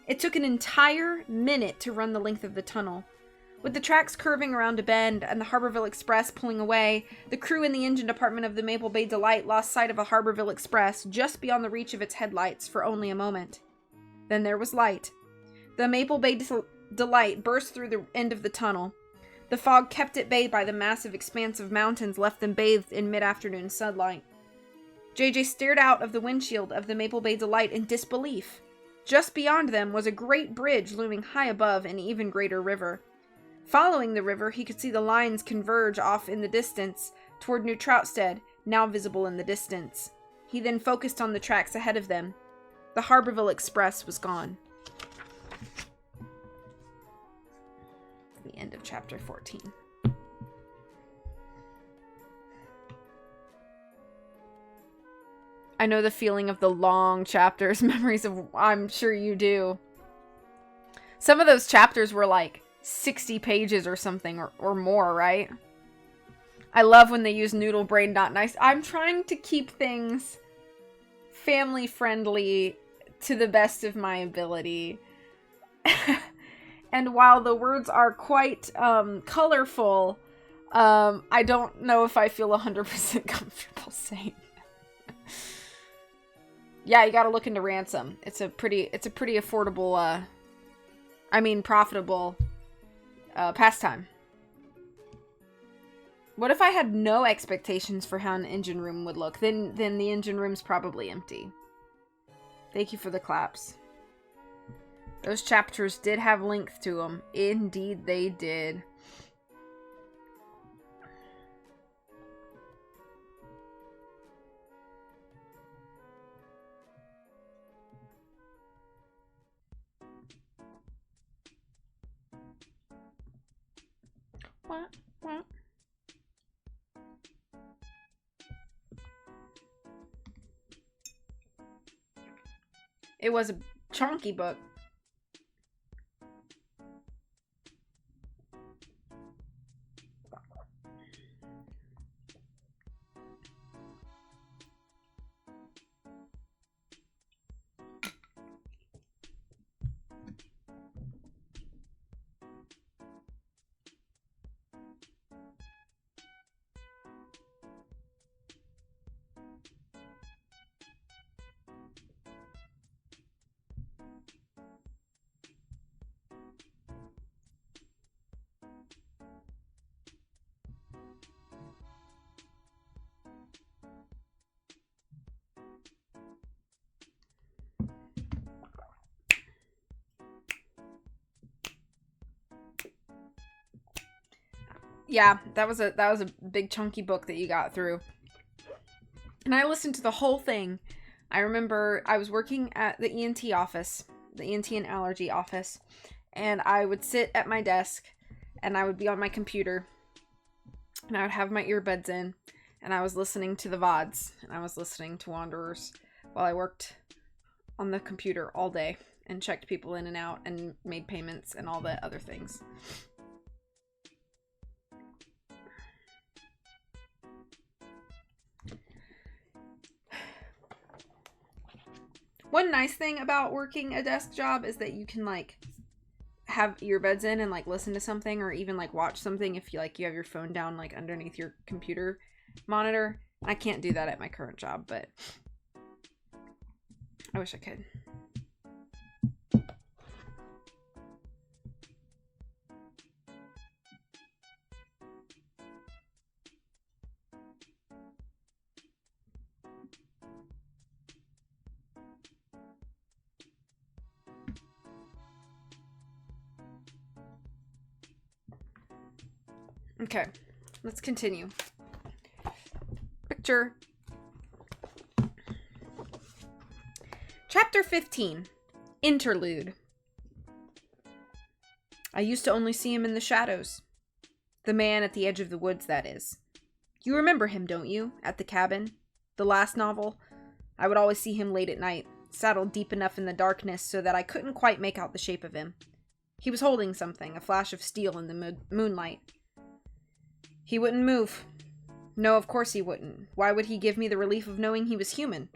It took an entire minute to run the length of the tunnel. With the tracks curving around a bend and the Harborville Express pulling away, the crew in the engine department of the Maple Bay Delight lost sight of a Harborville Express just beyond the reach of its headlights for only a moment. Then there was light. The Maple Bay Delight burst through the end of the tunnel. The fog kept at bay by the massive expanse of mountains left them bathed in mid-afternoon sunlight. JJ stared out of the windshield of the Maple Bay Delight in disbelief. Just beyond them was a great bridge looming high above an even greater river. Following the river, he could see the lines converge off in the distance toward New Troutstead, now visible in the distance. He then focused on the tracks ahead of them. The Harborville Express was gone. The end of chapter 14. I know the feeling of the long chapters, memories of, I'm sure you do. Some of those chapters were like 60 pages or something, or more, right? I love when they use noodle brain not nice. I'm trying to keep things family friendly to the best of my ability. And while the words are quite colorful, I don't know if I feel 100% comfortable saying that. Yeah, you gotta look into Ransom. It's a pretty affordable, profitable pastime. What if I had no expectations for how an engine room would look? Then the engine room's probably empty. Thank you for the claps. Those chapters did have length to them. Indeed they did. Wah, wah. It was a chunky book. Yeah, that was a big chunky book that you got through. And I listened to the whole thing. I remember I was working at the ENT office, the ENT and allergy office, And I would sit at my desk, and I would be on my computer, and I would have my earbuds in, and I was listening to the VODs, and I was listening to Wanderers while I worked on the computer all day and checked people in and out and made payments and all the other things. One nice thing about working a desk job is that you can like have earbuds in and like listen to something, or even like watch something if you like you have your phone down like underneath your computer monitor. I can't do that at my current job, but I wish I could. Okay, let's continue. Picture. Chapter 15. Interlude. I used to only see him in the shadows. The man at the edge of the woods, that is. You remember him, don't you? At the cabin? The last novel? I would always see him late at night, saddled deep enough in the darkness so that I couldn't quite make out the shape of him. He was holding something, a flash of steel in the moonlight. He wouldn't move. No, of course he wouldn't. Why would he give me the relief of knowing he was human?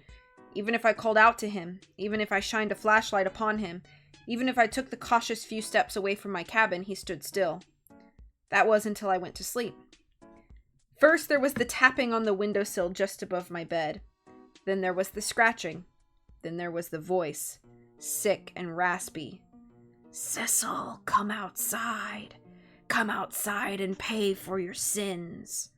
Even if I called out to him, even if I shined a flashlight upon him, even if I took the cautious few steps away from my cabin, he stood still. That was until I went to sleep. First there was the tapping on the windowsill just above my bed. Then there was the scratching. Then there was the voice, sick and raspy. Cecil, come outside. Come outside and pay for your sins.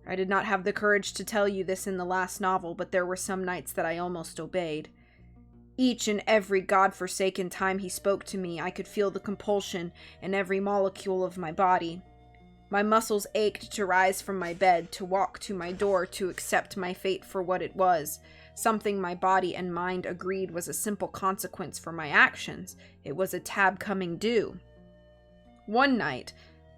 I did not have the courage to tell you this in the last novel, but there were some nights that I almost obeyed. Each and every godforsaken time he spoke to me, I could feel the compulsion in every molecule of my body. My muscles ached to rise from my bed, to walk to my door, to accept my fate for what it was, something my body and mind agreed was a simple consequence for my actions. It was a tab coming due. One night,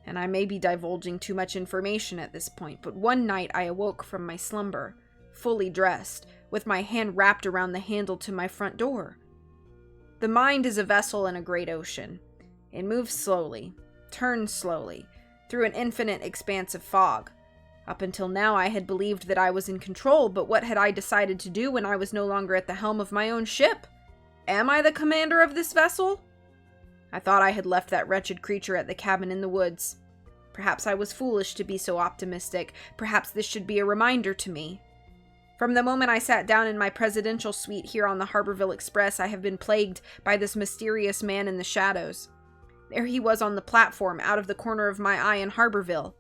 and I may be divulging too much information at this point, but one night I awoke from my slumber, fully dressed, with my hand wrapped around the handle to my front door. The mind is a vessel in a great ocean. It moves slowly, turns slowly, through an infinite expanse of fog. Up until now I had believed that I was in control, but what had I decided to do when I was no longer at the helm of my own ship? Am I the commander of this vessel? I thought I had left that wretched creature at the cabin in the woods. Perhaps I was foolish to be so optimistic. Perhaps this should be a reminder to me. From the moment I sat down in my presidential suite here on the Harborville Express, I have been plagued by this mysterious man in the shadows. There he was on the platform, out of the corner of my eye in Harborville.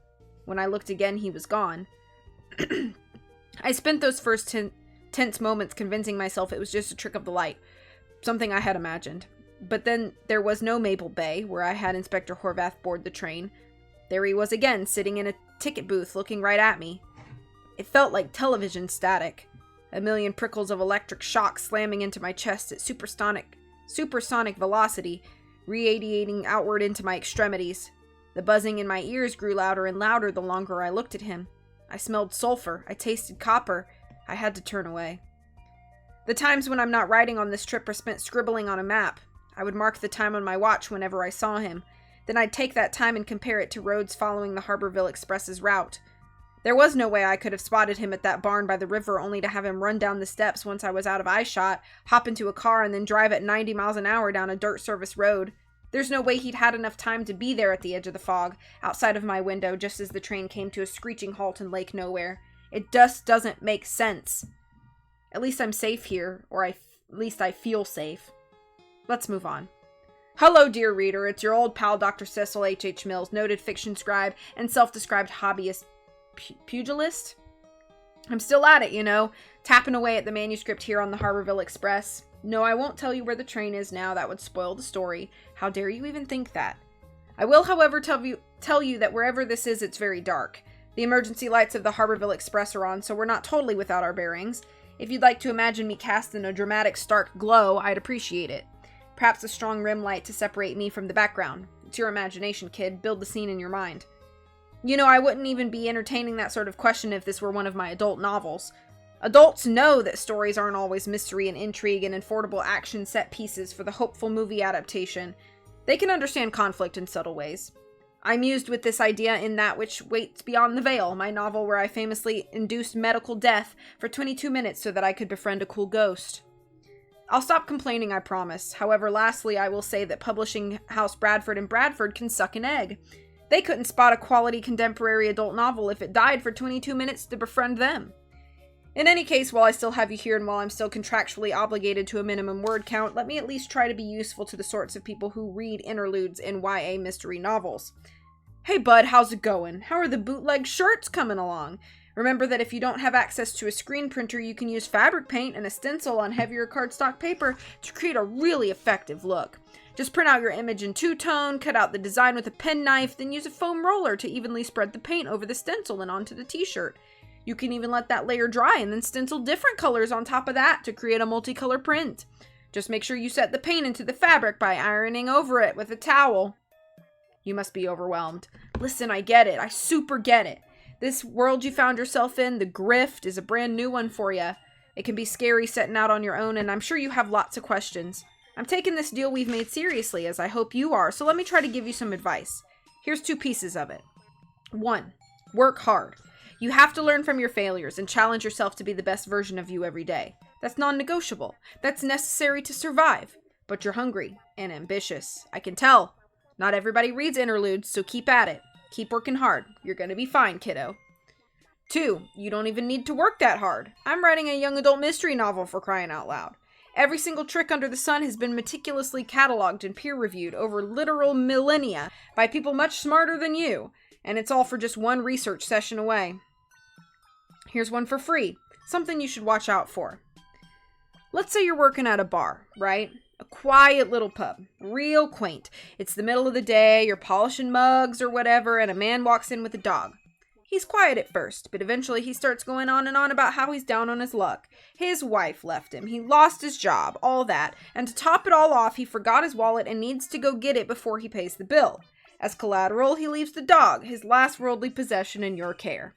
When I looked again, he was gone. I spent those first tense moments convincing myself it was just a trick of the light, something I had imagined. But then there was no Maple Bay, where I had Inspector Horvath board the train. There he was again, sitting in a ticket booth, looking right at me. It felt like television static. A million prickles of electric shock slamming into my chest at supersonic velocity, radiating outward into my extremities. The buzzing in my ears grew louder and louder the longer I looked at him. I smelled sulfur. I tasted copper. I had to turn away. The times when I'm not riding on this trip are spent scribbling on a map. I would mark the time on my watch whenever I saw him. Then I'd take that time and compare it to roads following the Harborville Express's route. There was no way I could have spotted him at that barn by the river only to have him run down the steps once I was out of eyeshot, hop into a car, and then drive at 90 miles an hour down a dirt service road. There's no way he'd had enough time to be there at the edge of the fog, outside of my window, just as the train came to a screeching halt in Lake Nowhere. It just doesn't make sense. At least I'm safe here, or at least I feel safe. Let's move on. Hello, dear reader. It's your old pal, Dr. Cecil H.H. Mills, noted fiction scribe and self-described hobbyist pugilist. I'm still at it, you know, tapping away at the manuscript here on the Harborville Express. No, I won't tell you where the train is now. That would spoil the story. How dare you even think that? I will, however, tell you that wherever this is, it's very dark. The emergency lights of the Harborville Express are on, so we're not totally without our bearings. If you'd like to imagine me cast in a dramatic, stark glow, I'd appreciate it. Perhaps a strong rim light to separate me from the background. It's your imagination, kid. Build the scene in your mind. You know, I wouldn't even be entertaining that sort of question if this were one of my adult novels. Adults know that stories aren't always mystery and intrigue and affordable action set pieces for the hopeful movie adaptation. They can understand conflict in subtle ways. I mused with this idea in That Which Waits Beyond the Veil, my novel where I famously induced medical death for 22 minutes so that I could befriend a cool ghost. I'll stop complaining, I promise. However, lastly, I will say that publishing house Bradford and Bradford can suck an egg. They couldn't spot a quality contemporary adult novel if it died for 22 minutes to befriend them. In any case, while I still have you here and while I'm still contractually obligated to a minimum word count, let me at least try to be useful to the sorts of people who read interludes in YA mystery novels. Hey bud, how's it going? How are the bootleg shirts coming along? Remember that if you don't have access to a screen printer, you can use fabric paint and a stencil on heavier cardstock paper to create a really effective look. Just print out your image in two-tone, cut out the design with a penknife, then use a foam roller to evenly spread the paint over the stencil and onto the t-shirt. You can even let that layer dry and then stencil different colors on top of that to create a multicolor print. Just make sure you set the paint into the fabric by ironing over it with a towel. You must be overwhelmed. Listen, I get it. I super get it. This world you found yourself in, the grift, is a brand new one for you. It can be scary setting out on your own, and I'm sure you have lots of questions. I'm taking this deal we've made seriously, as I hope you are, so let me try to give you some advice. Here's 2 pieces of it. 1. Work hard. You have to learn from your failures and challenge yourself to be the best version of you every day. That's non-negotiable. That's necessary to survive. But you're hungry and ambitious. I can tell. Not everybody reads interludes, so keep at it. Keep working hard. You're gonna be fine, kiddo. 2. You don't even need to work that hard. I'm writing a young adult mystery novel, for crying out loud. Every single trick under the sun has been meticulously cataloged and peer-reviewed over literal millennia by people much smarter than you, and it's all for just 1 research session away. Here's one for free. Something you should watch out for. Let's say you're working at a bar, right? A quiet little pub. Real quaint. It's the middle of the day, you're polishing mugs or whatever, and a man walks in with a dog. He's quiet at first, but eventually he starts going on and on about how he's down on his luck. His wife left him, he lost his job, all that, and to top it all off, he forgot his wallet and needs to go get it before he pays the bill. As collateral, he leaves the dog, his last worldly possession, in your care.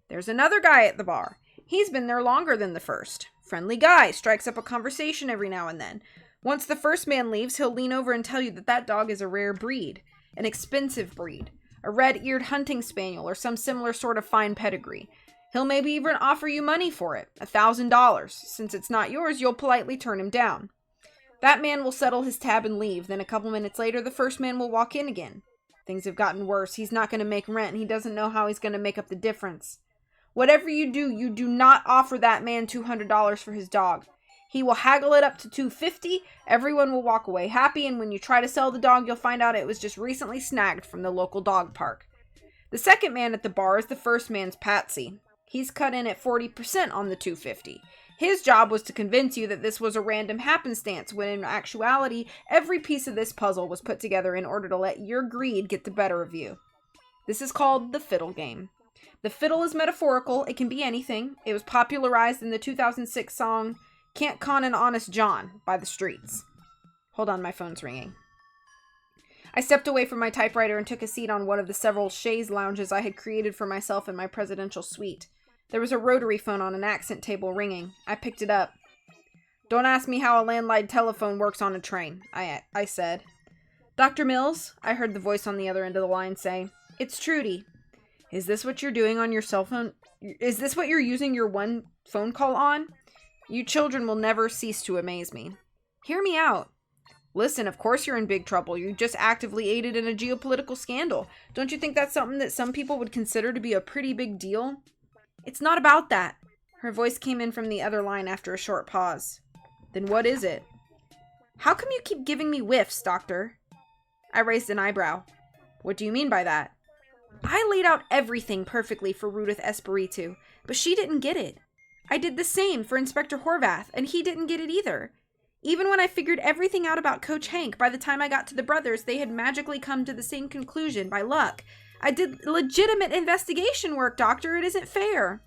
There's another guy at the bar. He's been there longer than the first. Friendly guy, strikes up a conversation every now and then. Once the first man leaves, he'll lean over and tell you that that dog is a rare breed, an expensive breed. A red-eared hunting spaniel or some similar sort of fine pedigree. He'll maybe even offer you money for it, $1,000. Since it's not yours, you'll politely turn him down. That man will settle his tab and leave. Then a couple minutes later, the first man will walk in again. Things have gotten worse. He's not going to make rent, and he doesn't know how he's going to make up the difference. Whatever you do not offer that man $200 for his dog. He will haggle it up to $250. Everyone will walk away happy, and when you try to sell the dog, you'll find out it was just recently snagged from the local dog park. The second man at the bar is the first man's patsy. He's cut in at 40% on the $250. His job was to convince you that this was a random happenstance, when in actuality, every piece of this puzzle was put together in order to let your greed get the better of you. This is called the fiddle game. The fiddle is metaphorical. It can be anything. It was popularized in the 2006 song Can't Con an Honest John by The Streets. Hold on, my phone's ringing. I stepped away from my typewriter and took a seat on one of the several chaise lounges I had created for myself in my presidential suite. There was a rotary phone on an accent table ringing. I picked it up. Don't ask me how a landline telephone works on a train, I said. Dr. Mills? I heard the voice on the other end of the line say. It's Trudy. Is this what you're doing on your cell phone? Is this what you're using your one phone call on? You children will never cease to amaze me. Hear me out. Listen, of course you're in big trouble. You just actively aided in a geopolitical scandal. Don't you think that's something that some people would consider to be a pretty big deal? It's not about that. Her voice came in from the other line after a short pause. Then what is it? How come you keep giving me whiffs, Doctor? I raised an eyebrow. What do you mean by that? I laid out everything perfectly for Rudith Espiritu, but she didn't get it. I did the same for Inspector Horvath, and he didn't get it either. Even when I figured everything out about Coach Hank, by the time I got to the brothers, they had magically come to the same conclusion by luck. I did legitimate investigation work, Doctor. It isn't fair.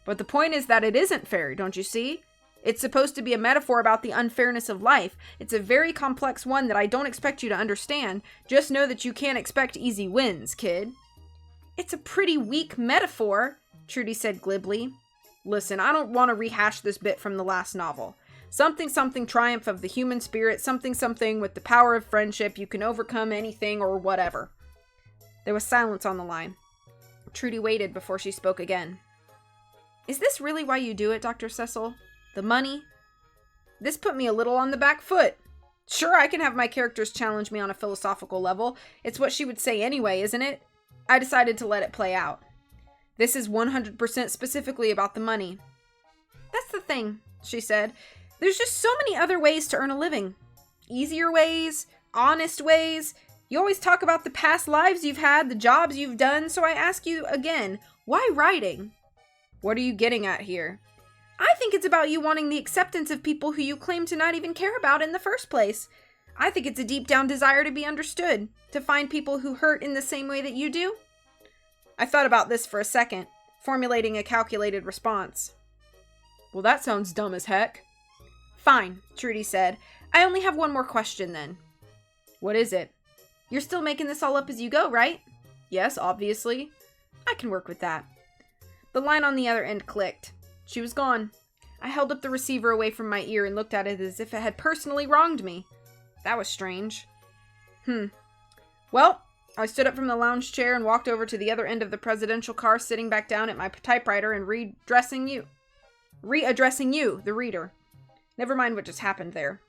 But the point is that it isn't fair, don't you see? It's supposed to be a metaphor about the unfairness of life. It's a very complex one that I don't expect you to understand. Just know that you can't expect easy wins, kid. It's a pretty weak metaphor, Trudy said glibly. Listen, I don't want to rehash this bit from the last novel. Something something triumph of the human spirit, something something with the power of friendship, you can overcome anything or whatever. There was silence on the line. Trudy waited before she spoke again. Is this really why you do it, Dr. Cecil? The money? This put me a little on the back foot. Sure, I can have my characters challenge me on a philosophical level. It's what she would say anyway, isn't it? I decided to let it play out. This is 100% specifically about the money. That's the thing, she said. There's just so many other ways to earn a living. Easier ways, honest ways. You always talk about the past lives you've had, the jobs you've done, so I ask you again, why writing? What are you getting at here? I think it's about you wanting the acceptance of people who you claim to not even care about in the first place. I think it's a deep down desire to be understood, to find people who hurt in the same way that you do. I thought about this for a second, formulating a calculated response. Well, that sounds dumb as heck. Fine, Trudy said. I only have one more question then. What is it? You're still making this all up as you go, right? Yes, obviously. I can work with that. The line on the other end clicked. She was gone. I held up the receiver away from my ear and looked at it as if it had personally wronged me. That was strange. Well, I stood up from the lounge chair and walked over to the other end of the presidential car, sitting back down at my typewriter and readdressing you, the reader. Never mind what just happened there.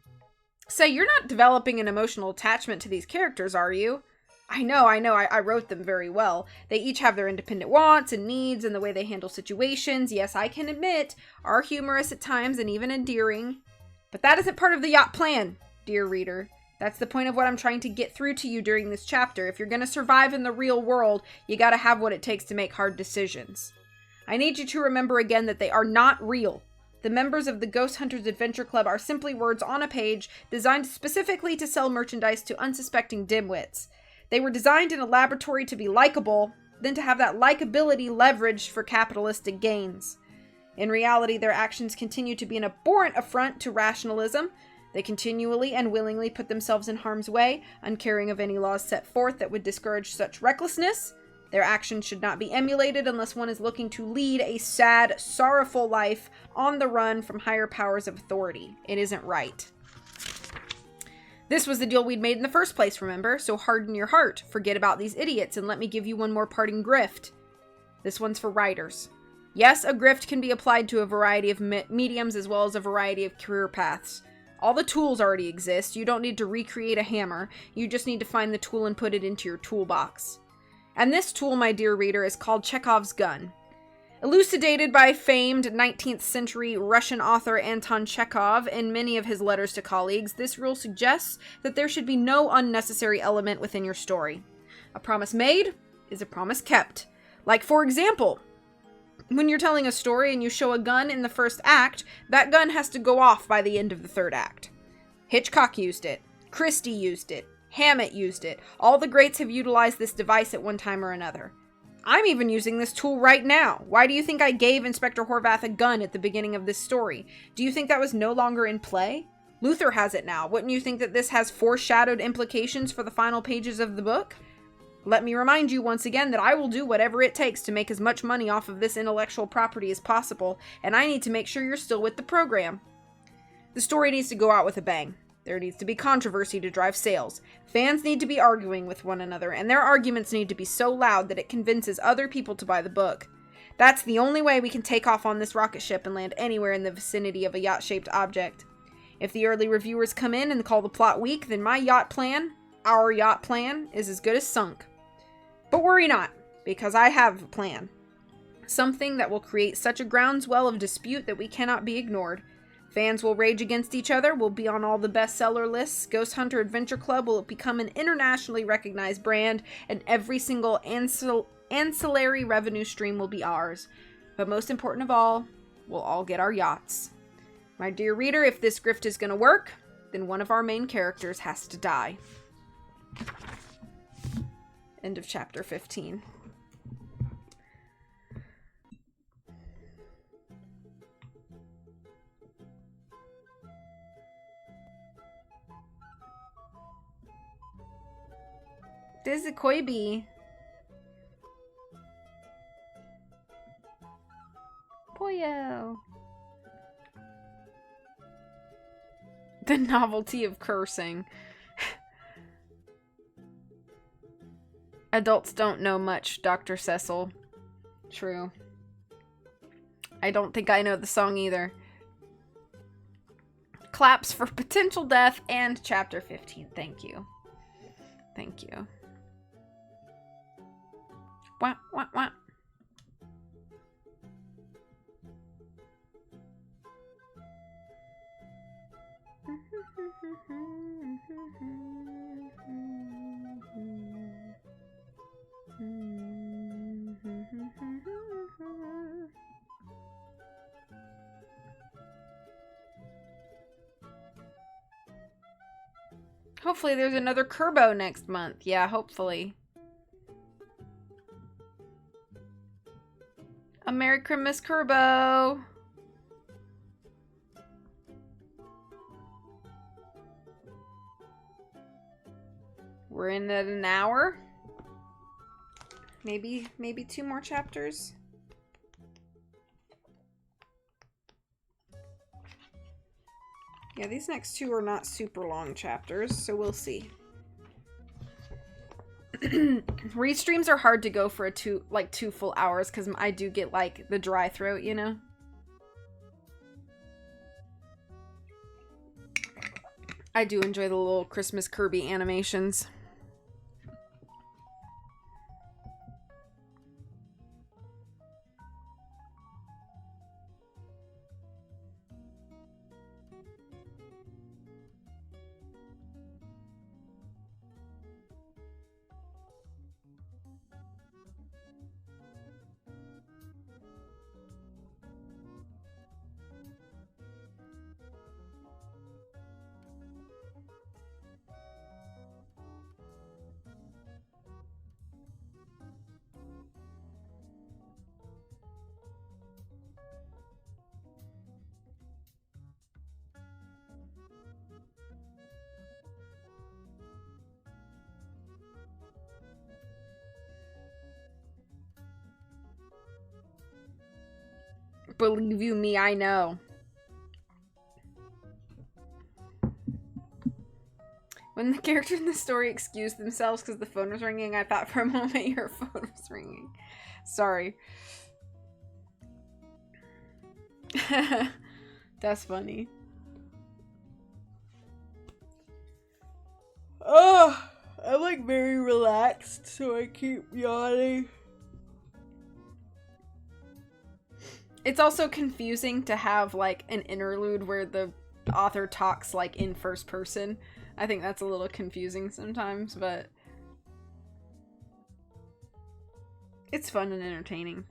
Say, you're not developing an emotional attachment to these characters, are you? I know, I wrote them very well. They each have their independent wants and needs and the way they handle situations. Yes, I can admit, are humorous at times and even endearing. But that isn't part of the yacht plan, dear reader. That's the point of what I'm trying to get through to you during this chapter. If you're going to survive in the real world, you gotta have what it takes to make hard decisions. I need you to remember again that they are not real. The members of the Ghost Hunters Adventure Club are simply words on a page designed specifically to sell merchandise to unsuspecting dimwits. They were designed in a laboratory to be likable, then to have that likability leveraged for capitalistic gains. In reality, their actions continue to be an abhorrent affront to rationalism. They continually and willingly put themselves in harm's way, uncaring of any laws set forth that would discourage such recklessness. Their actions should not be emulated unless one is looking to lead a sad, sorrowful life on the run from higher powers of authority. It isn't right. This was the deal we'd made in the first place, remember? So harden your heart, forget about these idiots, and let me give you one more parting grift. This one's for writers. Yes, a grift can be applied to a variety of mediums as well as a variety of career paths. All the tools already exist. You don't need to recreate a hammer. You just need to find the tool and put it into your toolbox. And this tool, my dear reader, is called Chekhov's gun. Elucidated by famed 19th century Russian author Anton Chekhov in many of his letters to colleagues, this rule suggests that there should be no unnecessary element within your story. A promise made is a promise kept. Like, for example, when you're telling a story and you show a gun in the first act, that gun has to go off by the end of the third act. Hitchcock used it. Christie used it. Hammett used it. All the greats have utilized this device at one time or another. I'm even using this tool right now. Why do you think I gave Inspector Horvath a gun at the beginning of this story? Do you think that was no longer in play? Luther has it now. Wouldn't you think that this has foreshadowed implications for the final pages of the book? Let me remind you once again that I will do whatever it takes to make as much money off of this intellectual property as possible, and I need to make sure you're still with the program. The story needs to go out with a bang. There needs to be controversy to drive sales. Fans need to be arguing with one another, and their arguments need to be so loud that it convinces other people to buy the book. That's the only way we can take off on this rocket ship and land anywhere in the vicinity of a yacht-shaped object. If the early reviewers come in and call the plot weak, then my yacht plan, our yacht plan, is as good as sunk. But worry not, because I have a plan. Something that will create such a groundswell of dispute that we cannot be ignored. Fans will rage against each other, will be on all the bestseller lists, Ghost Hunter Adventure Club will become an internationally recognized brand, and every single ancillary revenue stream will be ours. But most important of all, we'll all get our yachts. My dear reader, if this grift is going to work, then one of our main characters has to die. End of chapter 15. This is koi bee. Pollo. The novelty of cursing. Adults don't know much, Dr. Cecil. True. I don't think I know the song either. Claps for potential death and chapter 15. Thank you. Thank you. Wah, wah, wah. Hopefully there's another Kerbo next month. Yeah, hopefully. A Merry Christmas, Kerbo! We're in at an hour. Maybe 2 more chapters. Yeah, these next 2 are not super long chapters, so we'll see. Restreams are hard to go for 2 full hours because I do get like the dry throat, you know? I do enjoy the little Christmas Kirby animations. Believe you me, I know. When the characters in the story excused themselves because the phone was ringing, I thought for a moment your phone was ringing. Sorry. That's funny. Oh, I'm like very relaxed, so I keep yawning. It's also confusing to have like an interlude where the author talks like in first person. I think that's a little confusing sometimes, but it's fun and entertaining.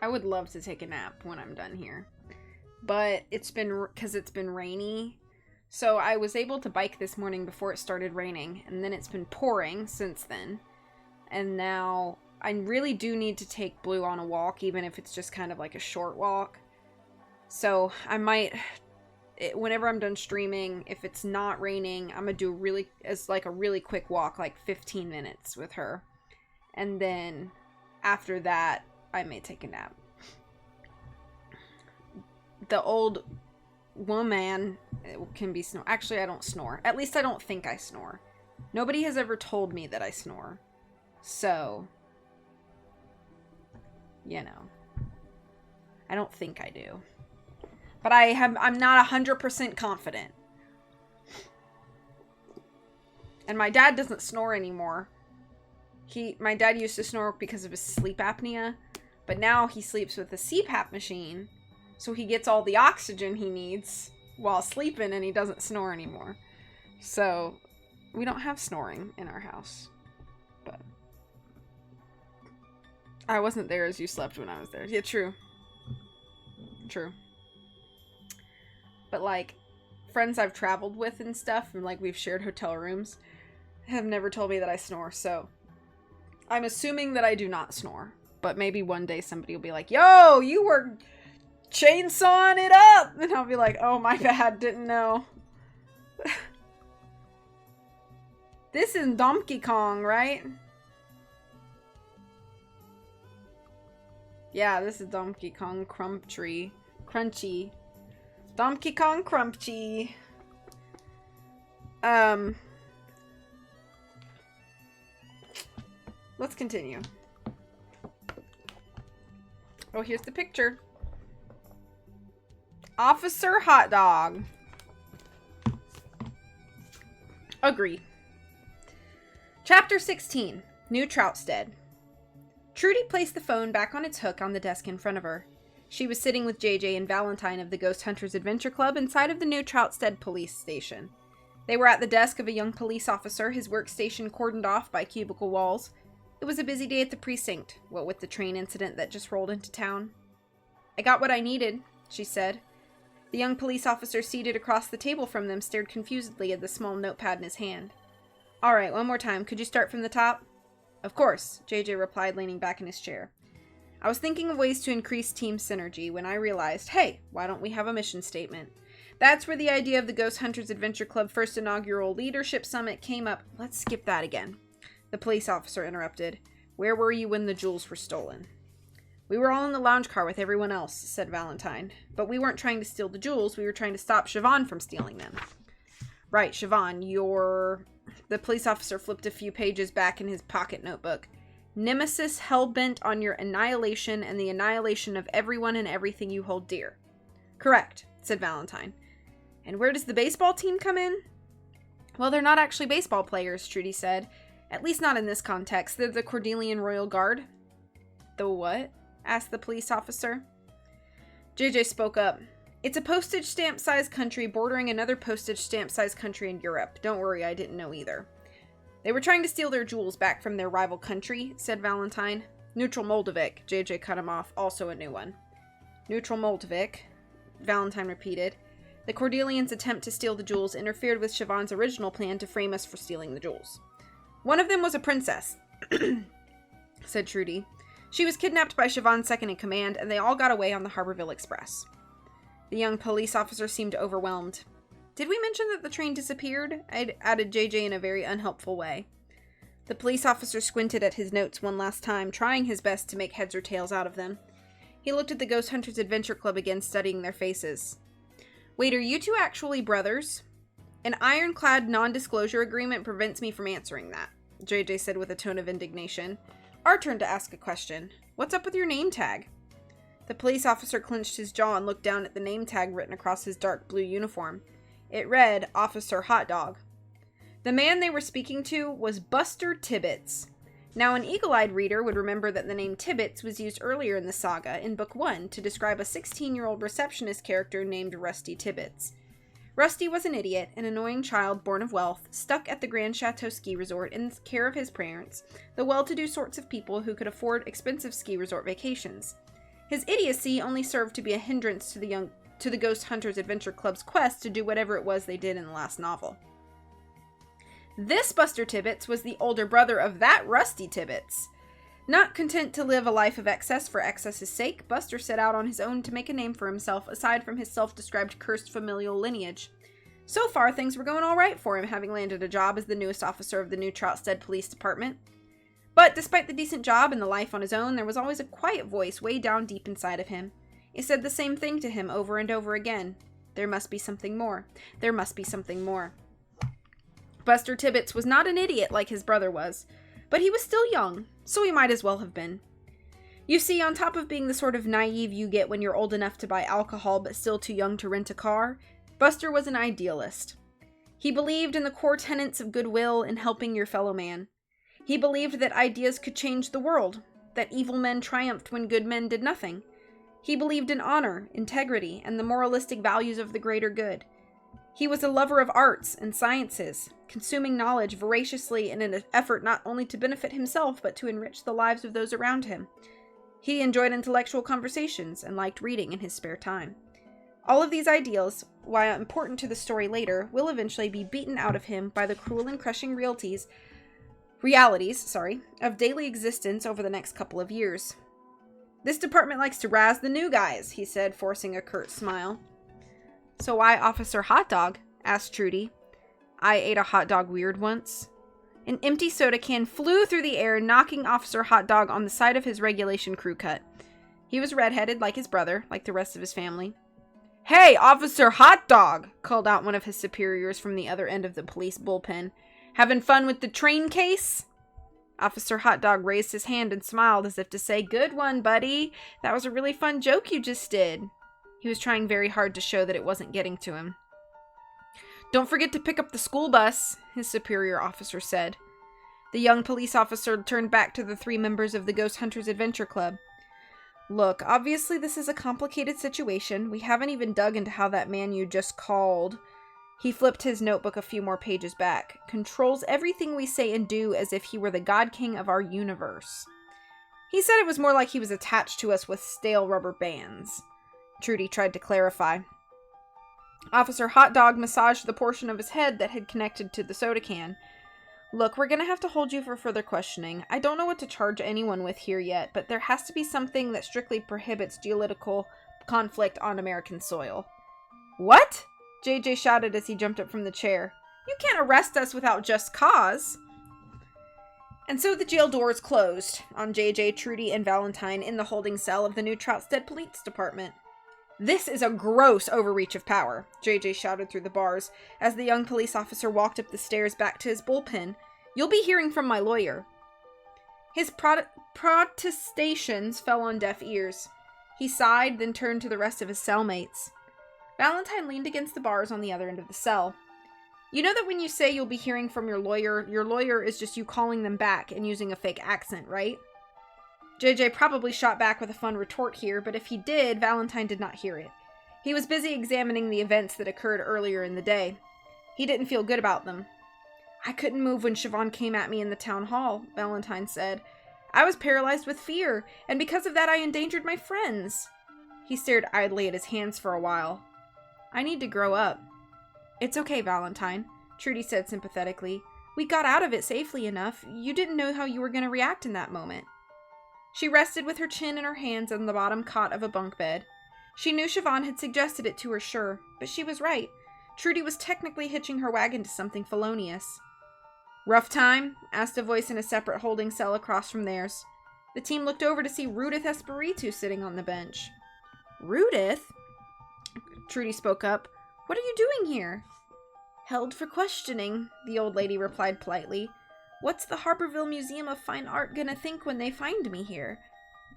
I would love to take a nap when I'm done here. But it's been, because it's been rainy. So I was able to bike this morning before it started raining. And then it's been pouring since then. And now I really do need to take Blue on a walk, even if it's just kind of like a short walk. So I might, whenever I'm done streaming, if it's not raining, I'm going to do a really quick walk, like 15 minutes with her. And then after that, I may take a nap. The old woman can be snore. Actually, I don't snore. At least I don't think I snore. Nobody has ever told me that I snore. So, you know. I don't think I do. But I'm not 100% confident. And my dad doesn't snore anymore. My dad used to snore because of his sleep apnea. But now he sleeps with a CPAP machine. So he gets all the oxygen he needs while sleeping and he doesn't snore anymore. So we don't have snoring in our house. But I wasn't there as you slept when I was there. Yeah, true. True. But like friends I've traveled with and stuff, and like we've shared hotel rooms, have never told me that I snore. So I'm assuming that I do not snore. But maybe one day somebody will be like, yo, you were chainsawing it up! And I'll be like, oh, my bad, didn't know. This is Donkey Kong, right? Yeah, this is Donkey Kong Crunchy. Donkey Kong Crunchy. Let's continue. Oh, here's the picture. Officer Hot Dog. Agree. Chapter 16. New Troutstead. Trudy placed the phone back on its hook on the desk in front of her. She was sitting with JJ and Valentine of the Ghost Hunters Adventure Club inside of the New Troutstead police station. They were at the desk of a young police officer, his workstation cordoned off by cubicle walls. It was a busy day at the precinct, what with the train incident that just rolled into town. I got what I needed, she said. The young police officer seated across the table from them stared confusedly at the small notepad in his hand. All right, one more time. Could you start from the top? Of course, JJ replied, leaning back in his chair. I was thinking of ways to increase team synergy when I realized, hey, why don't we have a mission statement? That's where the idea of the Ghost Hunters Adventure Club first inaugural leadership summit came up. Let's skip that again. The police officer interrupted. Where were you when the jewels were stolen? We were all in the lounge car with everyone else, said Valentine. But we weren't trying to steal the jewels, we were trying to stop Siobhan from stealing them. Right, Siobhan, you're... The police officer flipped a few pages back in his pocket notebook. Nemesis hell-bent on your annihilation and the annihilation of everyone and everything you hold dear. Correct, said Valentine. And where does the baseball team come in? Well, they're not actually baseball players, Trudy said. At least not in this context. They're the Cordelian Royal Guard. The what? Asked the police officer. JJ spoke up. It's a postage stamp-sized country bordering another postage stamp-sized country in Europe. Don't worry, I didn't know either. They were trying to steal their jewels back from their rival country, said Valentine. Neutral Moldavik, JJ cut him off, also a new one. Neutral Moldavik, Valentine repeated. The Cordelians' attempt to steal the jewels interfered with Siobhan's original plan to frame us for stealing the jewels. One of them was a princess, said Trudy. She was kidnapped by Siobhan's second-in-command, and they all got away on the Harborville Express. The young police officer seemed overwhelmed. Did we mention that the train disappeared? I'd added JJ in a very unhelpful way. The police officer squinted at his notes one last time, trying his best to make heads or tails out of them. He looked at the Ghost Hunters Adventure Club again, studying their faces. Wait, are you two actually brothers? An ironclad non-disclosure agreement prevents me from answering that, JJ said with a tone of indignation. Our turn to ask a question. What's up with your name tag? The police officer clenched his jaw and looked down at the name tag written across his dark blue uniform. It read, Officer Hot Dog. The man they were speaking to was Buster Tibbets. Now, an eagle-eyed reader would remember that the name Tibbets was used earlier in the saga, in Book 1, to describe a 16-year-old receptionist character named Rusty Tibbets. Rusty was an idiot, an annoying child born of wealth, stuck at the Grand Chateau ski resort in care of his parents, the well-to-do sorts of people who could afford expensive ski resort vacations. His idiocy only served to be a hindrance to the Ghost Hunters Adventure Club's quest to do whatever it was they did in the last novel. This Buster Tibbets was the older brother of that Rusty Tibbets. Not content to live a life of excess for excess's sake, Buster set out on his own to make a name for himself aside from his self-described cursed familial lineage. So far, things were going all right for him, having landed a job as the newest officer of the New Troutstead Police Department. But despite the decent job and the life on his own, there was always a quiet voice way down deep inside of him. It said the same thing to him over and over again. There must be something more. There must be something more. Buster Tibbets was not an idiot like his brother was, but he was still young, so he might as well have been. You see, on top of being the sort of naive you get when you're old enough to buy alcohol but still too young to rent a car, Buster was an idealist. He believed in the core tenets of goodwill and helping your fellow man. He believed that ideas could change the world, that evil men triumphed when good men did nothing. He believed in honor, integrity, and the moralistic values of the greater good. He was a lover of arts and sciences, consuming knowledge voraciously in an effort not only to benefit himself, but to enrich the lives of those around him. He enjoyed intellectual conversations and liked reading in his spare time. All of these ideals, while important to the story later, will eventually be beaten out of him by the cruel and crushing realities of daily existence over the next couple of years. This department likes to razz the new guys, he said, forcing a curt smile. So why Officer Hot Dog? Asked Trudy. I ate a hot dog weird once. An empty soda can flew through the air, knocking Officer Hot Dog on the side of his regulation crew cut. He was redheaded like his brother, like the rest of his family. Hey, Officer Hot Dog! Called out one of his superiors from the other end of the police bullpen. Having fun with the train case? Officer Hot Dog raised his hand and smiled as if to say, Good one, buddy. That was a really fun joke you just did. He was trying very hard to show that it wasn't getting to him. Don't forget to pick up the school bus, his superior officer said. The young police officer turned back to the 3 members of the Ghost Hunters Adventure Club. Look, obviously this is a complicated situation. We haven't even dug into how that man you just called... He flipped his notebook a few more pages back. Controls everything we say and do as if he were the God King of our universe. He said it was more like he was attached to us with stale rubber bands. Trudy tried to clarify. Officer Hot Dog massaged the portion of his head that had connected to the soda can. Look, we're gonna have to hold you for further questioning. I don't know what to charge anyone with here yet, but there has to be something that strictly prohibits geopolitical conflict on American soil. What? JJ shouted as he jumped up from the chair. You can't arrest us without just cause. And so the jail doors closed on JJ, Trudy, and Valentine in the holding cell of the New Troutstead Police Department. This is a gross overreach of power, JJ shouted through the bars as the young police officer walked up the stairs back to his bullpen. You'll be hearing from my lawyer. His protestations fell on deaf ears. He sighed, then turned to the rest of his cellmates. Valentine leaned against the bars on the other end of the cell. You know that when you say you'll be hearing from your lawyer is just you calling them back and using a fake accent, right? JJ probably shot back with a fun retort here, but if he did, Valentine did not hear it. He was busy examining the events that occurred earlier in the day. He didn't feel good about them. I couldn't move when Siobhan came at me in the town hall, Valentine said. I was paralyzed with fear, and because of that I endangered my friends. He stared idly at his hands for a while. I need to grow up. It's okay, Valentine, Trudy said sympathetically. We got out of it safely enough. You didn't know how you were going to react in that moment. She rested with her chin in her hands on the bottom cot of a bunk bed. She knew Siobhan had suggested it to her, sure, but she was right. Trudy was technically hitching her wagon to something felonious. Rough time? Asked a voice in a separate holding cell across from theirs. The team looked over to see Rudith Espiritu sitting on the bench. Rudith? Trudy spoke up. What are you doing here? Held for questioning, the old lady replied politely. What's the Harborville Museum of Fine Art gonna think when they find me here?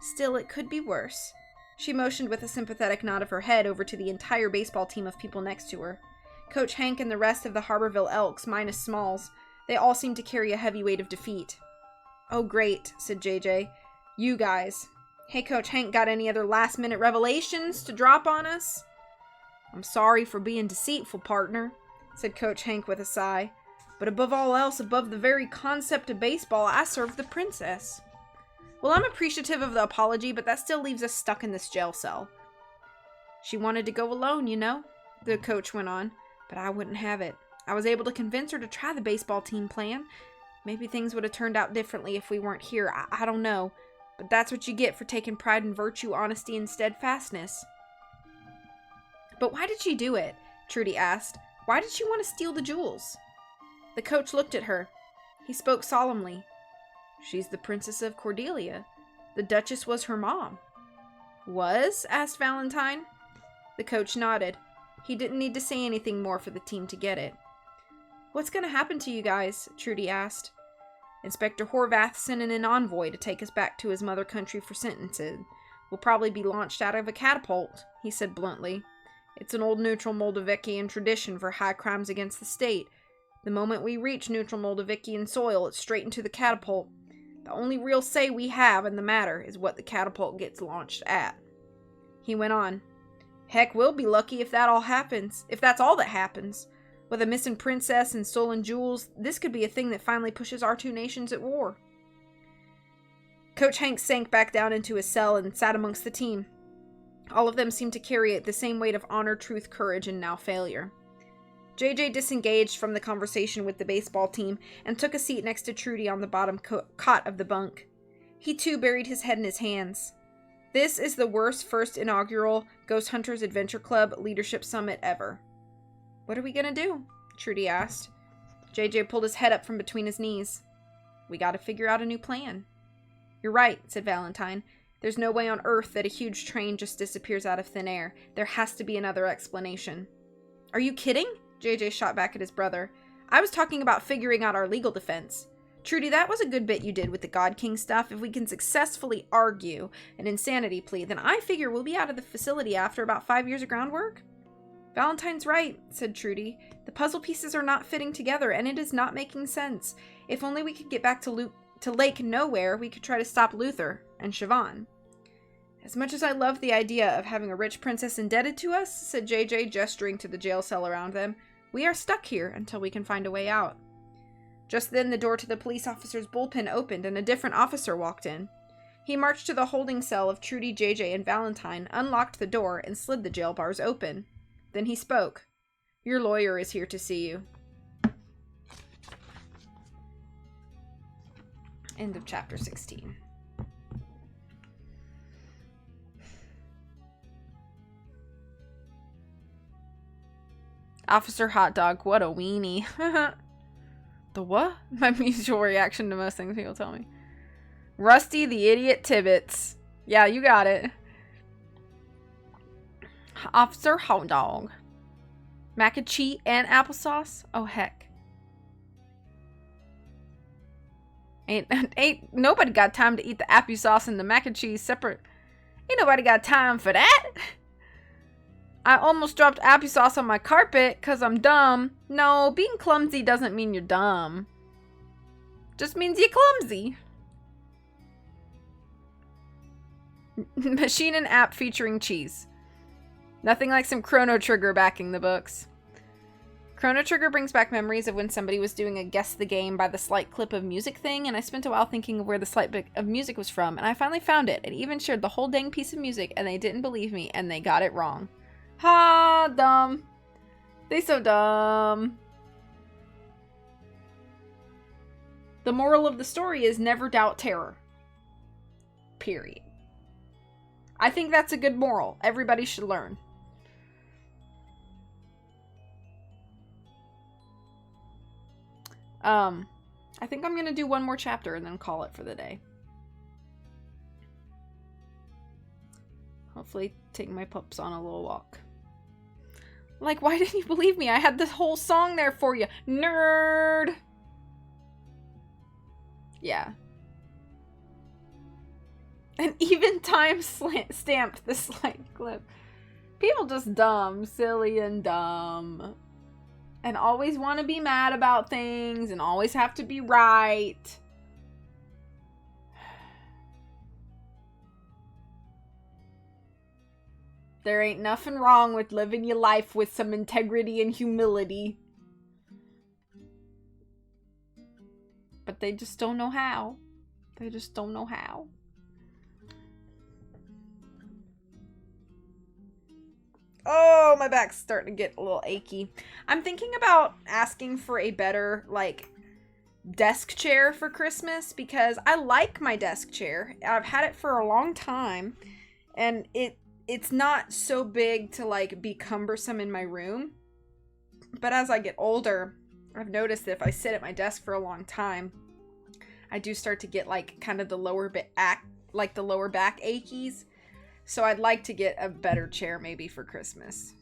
Still, it could be worse. She motioned with a sympathetic nod of her head over to the entire baseball team of people next to her. Coach Hank and the rest of the Harborville Elks, minus Smalls, they all seemed to carry a heavy weight of defeat. Oh great, said JJ. You guys. Hey, Coach Hank, got any other last-minute revelations to drop on us? I'm sorry for being deceitful, partner, said Coach Hank with a sigh. But above all else, above the very concept of baseball, I serve the princess. Well, I'm appreciative of the apology, but that still leaves us stuck in this jail cell. She wanted to go alone, you know, the coach went on, but I wouldn't have it. I was able to convince her to try the baseball team plan. Maybe things would have turned out differently if we weren't here. I don't know, but that's what you get for taking pride in virtue, honesty, and steadfastness. But why did she do it? Trudy asked. Why did she want to steal the jewels? The coach looked at her. He spoke solemnly. She's the Princess of Cordelia. The Duchess was her mom. Was? Asked Valentine. The coach nodded. He didn't need to say anything more for the team to get it. What's going to happen to you guys? Trudy asked. Inspector Horvath sent in an envoy to take us back to his mother country for sentencing. We'll probably be launched out of a catapult, he said bluntly. It's an old neutral Moldavikian tradition for high crimes against the state. The moment we reach neutral Moldavikian soil, it's straight into the catapult. The only real say we have in the matter is what the catapult gets launched at. He went on. Heck, we'll be lucky if that all happens. If that's all that happens. With a missing princess and stolen jewels, this could be a thing that finally pushes our two nations at war. Coach Hank sank back down into his cell and sat amongst the team. All of them seemed to carry the same weight of honor, truth, courage, and now failure. JJ disengaged from the conversation with the baseball team and took a seat next to Trudy on the bottom cot of the bunk. He too buried his head in his hands. This is the worst first inaugural Ghost Hunters Adventure Club Leadership Summit ever. What are we gonna do? Trudy asked. JJ pulled his head up from between his knees. We gotta figure out a new plan. You're right, said Valentine. There's no way on Earth that a huge train just disappears out of thin air. There has to be another explanation. Are you kidding? JJ shot back at his brother. I was talking about figuring out our legal defense. Trudy, that was a good bit you did with the God King stuff. If we can successfully argue an insanity plea, then I figure we'll be out of the facility after about 5 years of groundwork. Valentine's right, said Trudy. The puzzle pieces are not fitting together, and it is not making sense. If only we could get back to Lake Nowhere, we could try to stop Luther and Siobhan. As much as I love the idea of having a rich princess indebted to us, said JJ, gesturing to the jail cell around them, we are stuck here until we can find a way out. Just then, the door to the police officer's bullpen opened, and a different officer walked in. He marched to the holding cell of Trudy, JJ, and Valentine, unlocked the door, and slid the jail bars open. Then he spoke. Your lawyer is here to see you. End of chapter 16. Officer Hot Dog, what a weenie. The what? My mutual reaction to most things people tell me. Rusty the Idiot Tibbets. Yeah, you got it. Officer Hot Dog. Mac and cheese and applesauce? Oh, heck. Ain't nobody got time to eat the applesauce and the mac and cheese separate. Ain't nobody got time for that. I almost dropped applesauce on my carpet because I'm dumb. No, being clumsy doesn't mean you're dumb. Just means you're clumsy. Machine and app featuring cheese. Nothing like some Chrono Trigger backing the books. Chrono Trigger brings back memories of when somebody was doing a guess the game by the slight clip of music thing, and I spent a while thinking of where the slight bit of music was from, and I finally found it. It even shared the whole dang piece of music, and they didn't believe me, and they got it wrong. Ha, dumb. They so dumb. The moral of the story is never doubt terror. Period. I think that's a good moral. Everybody should learn. I think I'm gonna do one more chapter and then call it for the day. Hopefully take my pups on a little walk. Like, why didn't you believe me? I had this whole song there for you. Nerd! Yeah. And even time stamped the slight clip. People just dumb, silly, and dumb. And always want to be mad about things and always have to be right. There ain't nothing wrong with living your life with some integrity and humility. But they just don't know how. They just don't know how. Oh, my back's starting to get a little achy. I'm thinking about asking for a better, like, desk chair for Christmas because I like my desk chair. I've had it for a long time, and it's not so big to, like, be cumbersome in my room. But as I get older, I've noticed that if I sit at my desk for a long time, I do start to get, like, kind of the lower back achies. So I'd like to get a better chair maybe for Christmas.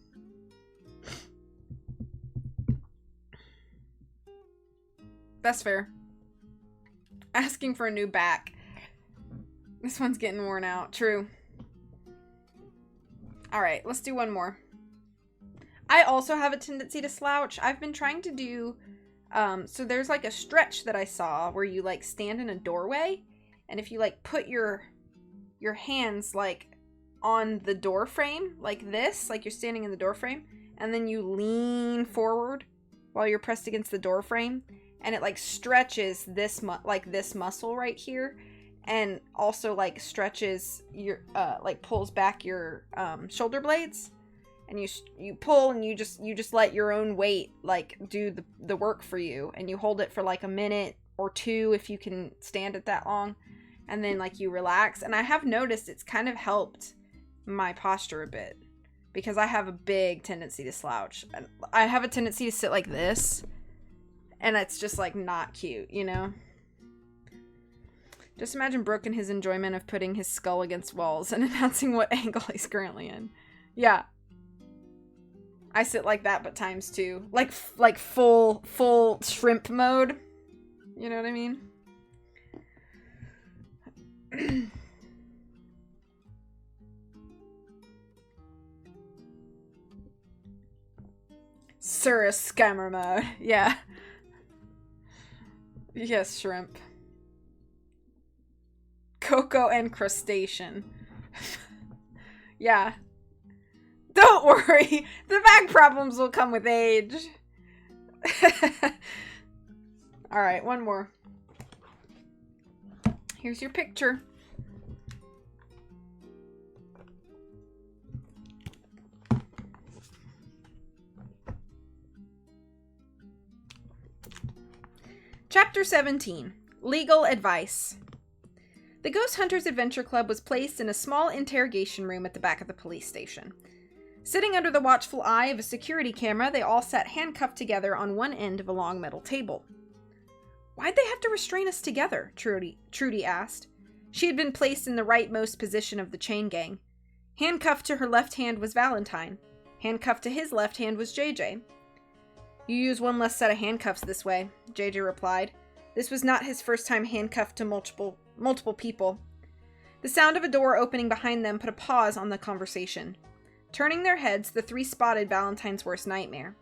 That's fair. Asking for a new back. This one's getting worn out. True. Alright, let's do one more. I also have a tendency to slouch. I've been trying to do... so there's like a stretch that I saw where you like stand in a doorway. And if you like put your hands like on the door frame like this, like you're standing in the door frame, and then you lean forward while you're pressed against the door frame, and it like stretches this this muscle right here, and also like stretches your like pulls back your shoulder blades, and you pull and you just let your own weight like do the work for you, and you hold it for like a minute or two if you can stand it that long. and then like you relax. And I have noticed it's kind of helped my posture a bit because I have a big tendency to slouch. I have a tendency to sit like this, and it's just like not cute, you know? Just imagine Brooke and his enjoyment of putting his skull against walls and announcing what angle he's currently in. Yeah. I sit like that, but times two. Like full shrimp mode. You know what I mean? Sir, scammer mode. Yeah. Yes, shrimp. Cocoa and crustacean. Yeah. Don't worry. The back problems will come with age. Alright, one more. Here's your picture. Chapter 17. Legal Advice. The Ghost Hunters Adventure Club was placed in a small interrogation room at the back of the police station. Sitting under the watchful eye of a security camera, they all sat handcuffed together on one end of a long metal table. "Why'd they have to restrain us together?" Trudy asked. She had been placed in the rightmost position of the chain gang. Handcuffed to her left hand was Valentine. Handcuffed to his left hand was JJ. "You use one less set of handcuffs this way," JJ replied. This was not his first time handcuffed to multiple people. The sound of a door opening behind them put a pause on the conversation. Turning their heads, the three spotted Valentine's worst nightmare.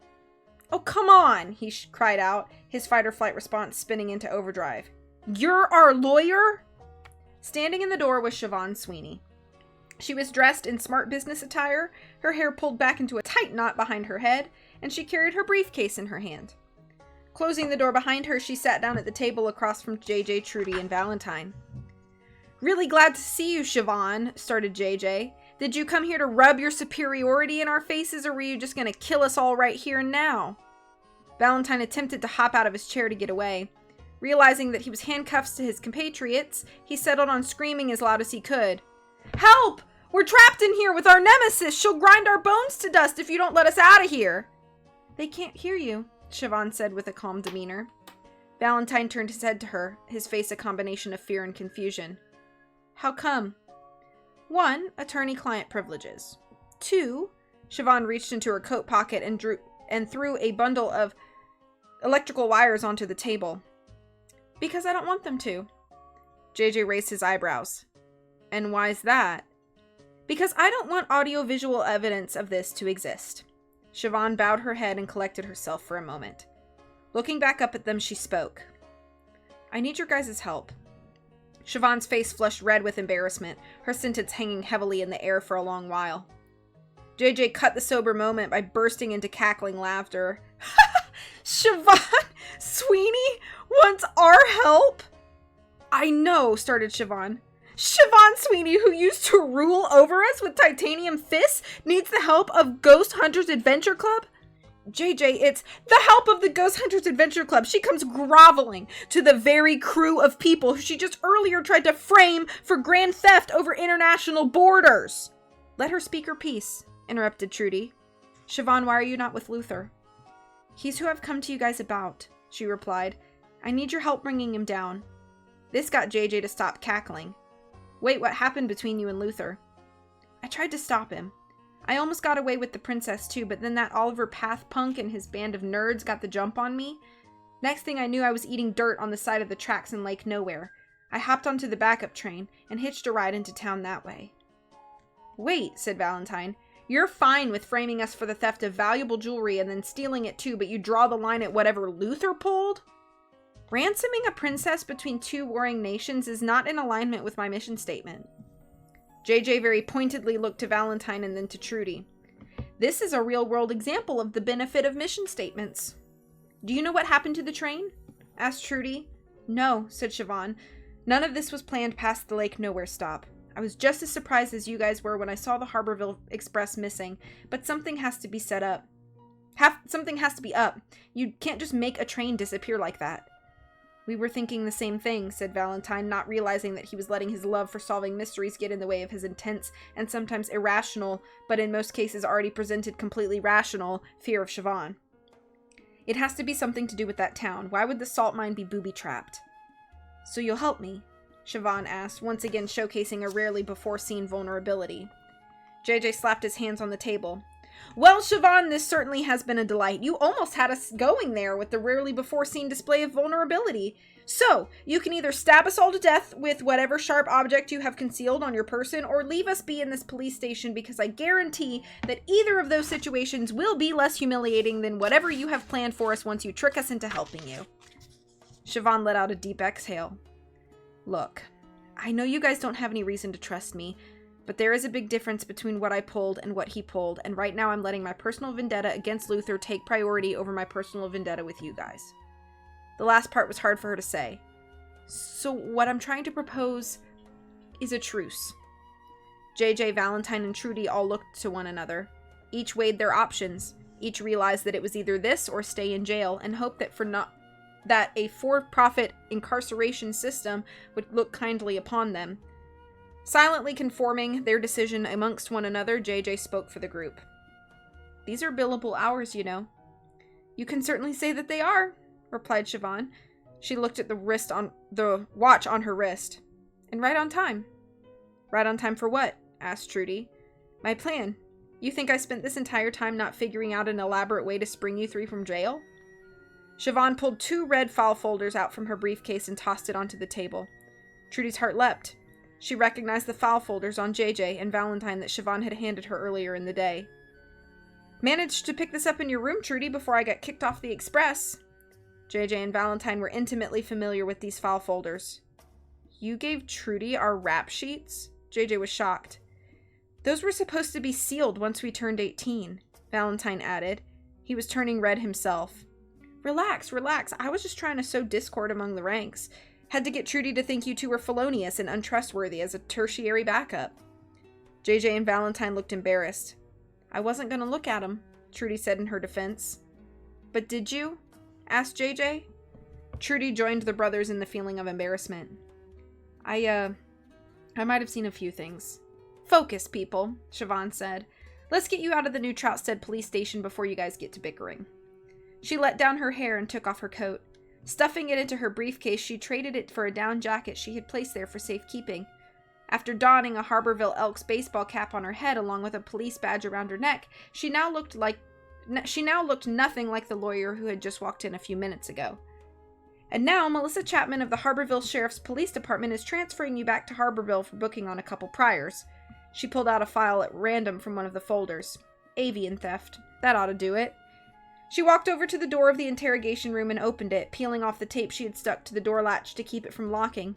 "Oh, come on!" he cried out, his fight-or-flight response spinning into overdrive. "You're our lawyer?" Standing in the door was Siobhan Sweeney. She was dressed in smart business attire, her hair pulled back into a tight knot behind her head, and she carried her briefcase in her hand. Closing the door behind her, she sat down at the table across from JJ, Trudy, and Valentine. "Really glad to see you, Siobhan," started JJ. "Did you come here to rub your superiority in our faces, or were you just going to kill us all right here and now?" Valentine attempted to hop out of his chair to get away. Realizing that he was handcuffed to his compatriots, he settled on screaming as loud as he could. "Help! We're trapped in here with our nemesis! She'll grind our bones to dust if you don't let us out of here!" "They can't hear you," Siobhan said with a calm demeanor. Valentine turned his head to her, his face a combination of fear and confusion. "How come?" 1. Attorney-client privileges. 2. Siobhan reached into her coat pocket and threw a bundle of electrical wires onto the table. "Because I don't want them to." JJ raised his eyebrows. "And why's that?" "Because I don't want audio-visual evidence of this to exist." Siobhan bowed her head and collected herself for a moment. Looking back up at them, she spoke. "I need your guys' help." Siobhan's face flushed red with embarrassment, her sentence hanging heavily in the air for a long while. JJ cut the sober moment by bursting into cackling laughter. "Siobhan Sweeney wants our help?" "I know," started Siobhan. "Siobhan Sweeney, who used to rule over us with titanium fists, needs the help of Ghost Hunters Adventure Club?" "JJ, it's the help of the Ghost Hunters Adventure Club. She comes groveling to the very crew of people who she just earlier tried to frame for grand theft over international borders." "Let her speak her piece," interrupted Trudy. "Siobhan, why are you not with Luther?" "He's who I've come to you guys about," she replied. "I need your help bringing him down." This got JJ to stop cackling. "Wait, what happened between you and Luther?" "I tried to stop him. I almost got away with the princess too, but then that Oliver Path punk and his band of nerds got the jump on me. Next thing I knew, I was eating dirt on the side of the tracks in Lake Nowhere. I hopped onto the backup train and hitched a ride into town that way." "Wait," said Valentine. "You're fine with framing us for the theft of valuable jewelry and then stealing it too, but you draw the line at whatever Luther pulled? Ransoming a princess between two warring nations is not in alignment with my mission statement." JJ very pointedly looked to Valentine and then to Trudy. "This is a real-world example of the benefit of mission statements." "Do you know what happened to the train?" asked Trudy. "No," said Siobhan. "None of this was planned past the Lake Nowhere stop. I was just as surprised as you guys were when I saw the Harborville Express missing, but something has to be set up. Something has to be up. You can't just make a train disappear like that." We were thinking the same thing, said Valentine, not realizing that he was letting his love for solving mysteries get in the way of his intense and sometimes irrational, but in most cases already presented completely rational, fear of Siobhan. It has to be something to do with that town. Why would the salt mine be booby-trapped? So you'll help me? Siobhan asked, once again showcasing a rarely before-seen vulnerability. JJ slapped his hands on the table. Well, Siobhan, this certainly has been a delight. You almost had us going there with the rarely before-seen display of vulnerability. So, you can either stab us all to death with whatever sharp object you have concealed on your person, or leave us be in this police station, because I guarantee that either of those situations will be less humiliating than whatever you have planned for us once you trick us into helping you. Siobhan let out a deep exhale. Look, I know you guys don't have any reason to trust me, but there is a big difference between what I pulled and what he pulled, and right now I'm letting my personal vendetta against Luther take priority over my personal vendetta with you guys. The last part was hard for her to say. So what I'm trying to propose is a truce. JJ, Valentine, and Trudy all looked to one another. Each weighed their options. Each realized that it was either this or stay in jail, and hoped that a for-profit incarceration system would look kindly upon them. Silently conforming their decision amongst one another, JJ spoke for the group. These are billable hours, you know. You can certainly say that they are, replied Siobhan. She looked at the watch on her wrist. And right on time. Right on time for what? Asked Trudy. My plan. You think I spent this entire time not figuring out an elaborate way to spring you three from jail? Siobhan pulled 2 red file folders out from her briefcase and tossed it onto the table. Trudy's heart leapt. She recognized the file folders on JJ and Valentine that Siobhan had handed her earlier in the day. Managed to pick this up in your room, Trudy, before I got kicked off the express. JJ and Valentine were intimately familiar with these file folders. You gave Trudy our rap sheets? JJ was shocked. Those were supposed to be sealed once we turned 18, Valentine added. He was turning red himself. Relax. I was just trying to sow discord among the ranks. Had to get Trudy to think you two were felonious and untrustworthy as a tertiary backup. JJ and Valentine looked embarrassed. I wasn't going to look at him, Trudy said in her defense. But did you? Asked JJ. Trudy joined the brothers in the feeling of embarrassment. I might have seen a few things. Focus, people, Siobhan said. Let's get you out of the New Troutstead police station before you guys get to bickering. She let down her hair and took off her coat. Stuffing it into her briefcase, she traded it for a down jacket she had placed there for safekeeping. After donning a Harborville Elks baseball cap on her head along with a police badge around her neck, she now looked nothing like the lawyer who had just walked in a few minutes ago. And now, Melissa Chapman of the Harborville Sheriff's Police Department is transferring you back to Harborville for booking on a couple priors. She pulled out a file at random from one of the folders. Avian theft. That ought to do it. She walked over to the door of the interrogation room and opened it, peeling off the tape she had stuck to the door latch to keep it from locking.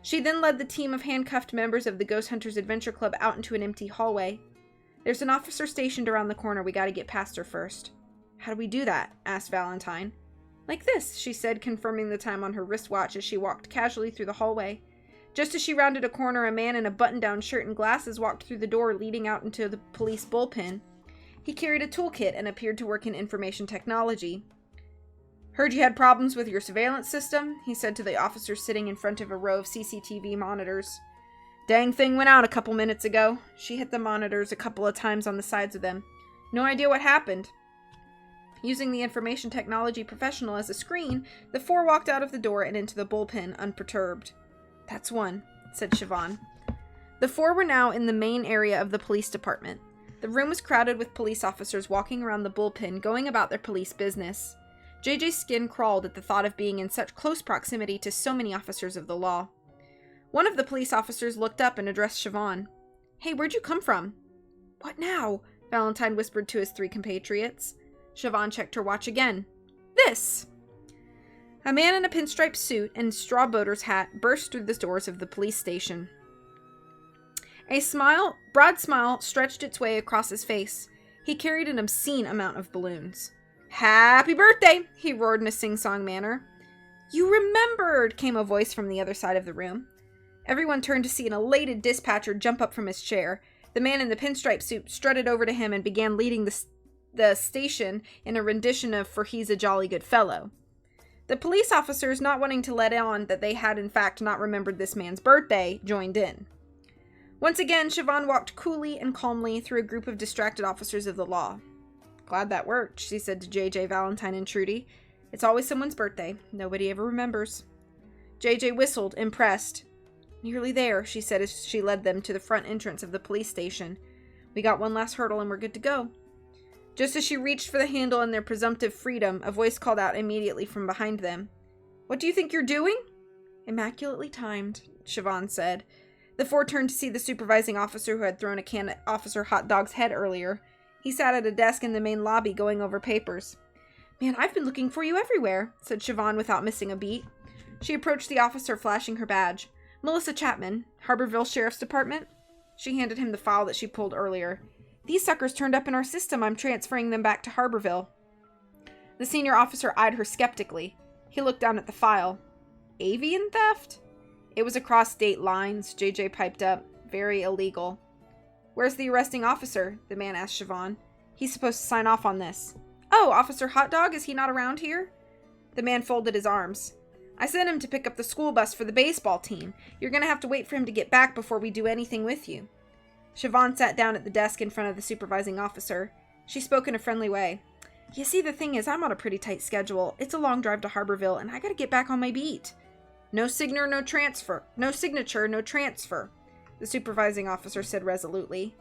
She then led the team of handcuffed members of the Ghost Hunters Adventure Club out into an empty hallway. There's an officer stationed around the corner. We gotta get past her first. How do we do that? Asked Valentine. Like this, she said, confirming the time on her wristwatch as she walked casually through the hallway. Just as she rounded a corner, a man in a button-down shirt and glasses walked through the door leading out into the police bullpen. He carried a toolkit and appeared to work in information technology. Heard you had problems with your surveillance system, he said to the officer sitting in front of a row of CCTV monitors. Dang thing went out a couple minutes ago. She hit the monitors a couple of times on the sides of them. No idea what happened. Using the information technology professional as a screen, the 4 walked out of the door and into the bullpen, unperturbed. That's one, said Siobhan. The 4 were now in the main area of the police department. The room was crowded with police officers walking around the bullpen, going about their police business. JJ's skin crawled at the thought of being in such close proximity to so many officers of the law. One of the police officers looked up and addressed Siobhan. Hey, where'd you come from? What now? Valentine whispered to his 3 compatriots. Siobhan checked her watch again. This! A man in a pinstripe suit and straw boater's hat burst through the doors of the police station. A broad smile stretched its way across his face. He carried an obscene amount of balloons. Happy birthday, he roared in a sing-song manner. You remembered, came a voice from the other side of the room. Everyone turned to see an elated dispatcher jump up from his chair. The man in the pinstripe suit strutted over to him and began leading the station in a rendition of For He's a Jolly Good Fellow. The police officers, not wanting to let on that they had in fact not remembered this man's birthday, joined in. Once again, Siobhan walked coolly and calmly through a group of distracted officers of the law. Glad that worked, she said to JJ, Valentine, and Trudy. It's always someone's birthday. Nobody ever remembers. JJ whistled, impressed. Nearly there, she said as she led them to the front entrance of the police station. We got one last hurdle and we're good to go. Just as she reached for the handle in their presumptive freedom, a voice called out immediately from behind them. What do you think you're doing? Immaculately timed, Siobhan said. The four turned to see the supervising officer who had thrown a can at Officer Hot Dog's head earlier. He sat at a desk in the main lobby going over papers. Man, I've been looking for you everywhere, said Siobhan without missing a beat. She approached the officer, flashing her badge. Melissa Chapman, Harborville Sheriff's Department. She handed him the file that she pulled earlier. These suckers turned up in our system. I'm transferring them back to Harborville. The senior officer eyed her skeptically. He looked down at the file. Avian theft? It was across state lines, JJ piped up. Very illegal. Where's the arresting officer? The man asked Siobhan. He's supposed to sign off on this. Oh, Officer Hot Dog, is he not around here? The man folded his arms. I sent him to pick up the school bus for the baseball team. You're going to have to wait for him to get back before we do anything with you. Siobhan sat down at the desk in front of the supervising officer. She spoke in a friendly way. You see, the thing is, I'm on a pretty tight schedule. It's a long drive to Harborville, and I gotta get back on my beat. No signature, no transfer. The supervising officer said resolutely.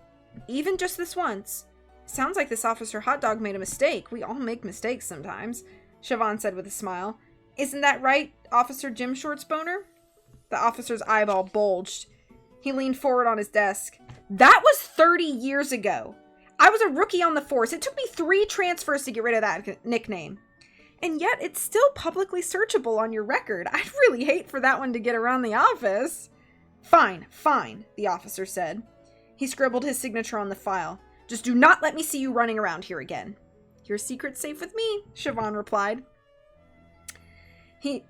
Even just this once. Sounds like this Officer Hot Dog made a mistake. We all make mistakes sometimes, Siobhan said with a smile. Isn't that right, Officer Jim Shortsboner? The officer's eyeball bulged. He leaned forward on his desk. That was 30 years ago. I was a rookie on the force. It took me 3 transfers to get rid of that nickname. And yet it's still publicly searchable on your record. I'd really hate for that one to get around the office. Fine, the officer said. He scribbled his signature on the file. Just do not let me see you running around here again. Your secret's safe with me, Siobhan replied.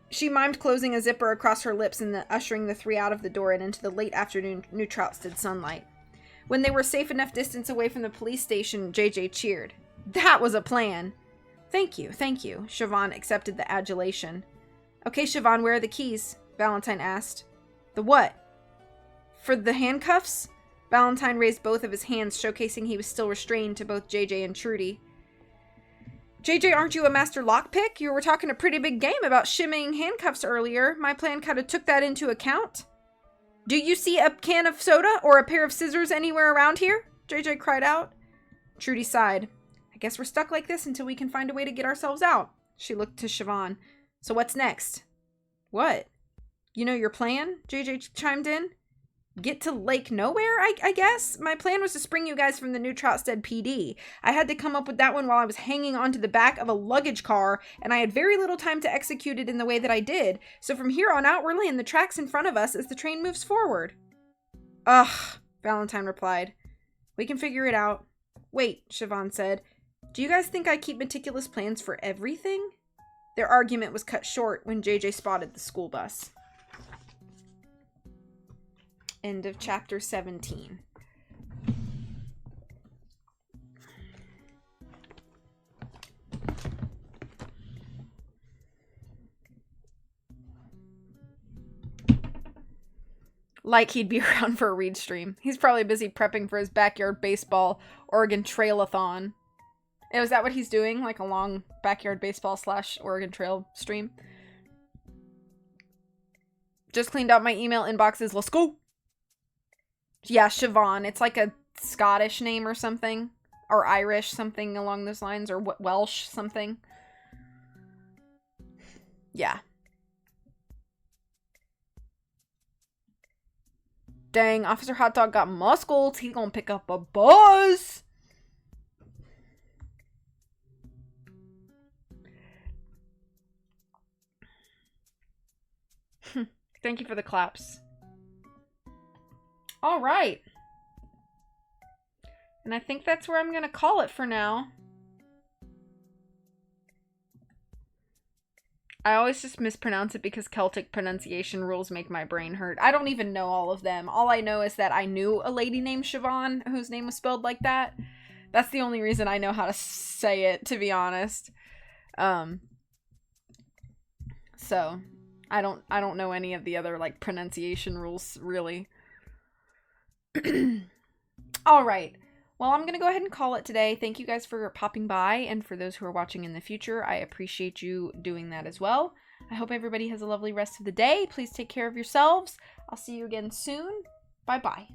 She mimed closing a zipper across her lips and ushering the 3 out of the door and into the late afternoon New Troutstead sunlight. When they were safe enough distance away from the police station, JJ cheered. That was a plan. Thank you. Siobhan accepted the adulation. Okay, Siobhan, where are the keys? Valentine asked. The what? For the handcuffs? Valentine raised both of his hands, showcasing he was still restrained to both JJ and Trudy. JJ, aren't you a master lockpick? You were talking a pretty big game about shimmying handcuffs earlier. My plan kind of took that into account. Do you see a can of soda or a pair of scissors anywhere around here? JJ cried out. Trudy sighed. I guess we're stuck like this until we can find a way to get ourselves out. She looked to Siobhan. So what's next? What? You know your plan? JJ chimed in. Get to Lake Nowhere, I guess? My plan was to spring you guys from the New Troutstead PD. I had to come up with that one while I was hanging onto the back of a luggage car, and I had very little time to execute it in the way that I did. So from here on out, we're laying the tracks in front of us as the train moves forward. Ugh, Valentine replied. We can figure it out. Wait, Siobhan said. Do you guys think I keep meticulous plans for everything? Their argument was cut short when JJ spotted the school bus. End of chapter 17. Like he'd be around for a read stream. He's probably busy prepping for his backyard baseball Oregon Trail-a-thon. Is that what he's doing? Like a long backyard baseball / Oregon Trail stream? Just cleaned out my email inboxes. Let's go! Yeah, Siobhan. It's like a Scottish name or something. Or Irish, something along those lines. Or Welsh, something. Yeah. Dang, Officer Hot Dog got muscles. He gonna pick up a buzz. Thank you for the claps. All right. And I think that's where I'm going to call it for now. I always just mispronounce it because Celtic pronunciation rules make my brain hurt. I don't even know all of them. All I know is that I knew a lady named Siobhan whose name was spelled like that. That's the only reason I know how to say it, to be honest. So, I don't know any of the other, like, pronunciation rules, really. Alright. Well, I'm going to go ahead and call it today. Thank you guys for popping by, and for those who are watching in the future, I appreciate you doing that as well. I hope everybody has a lovely rest of the day. Please take care of yourselves. I'll see you again soon. Bye-bye.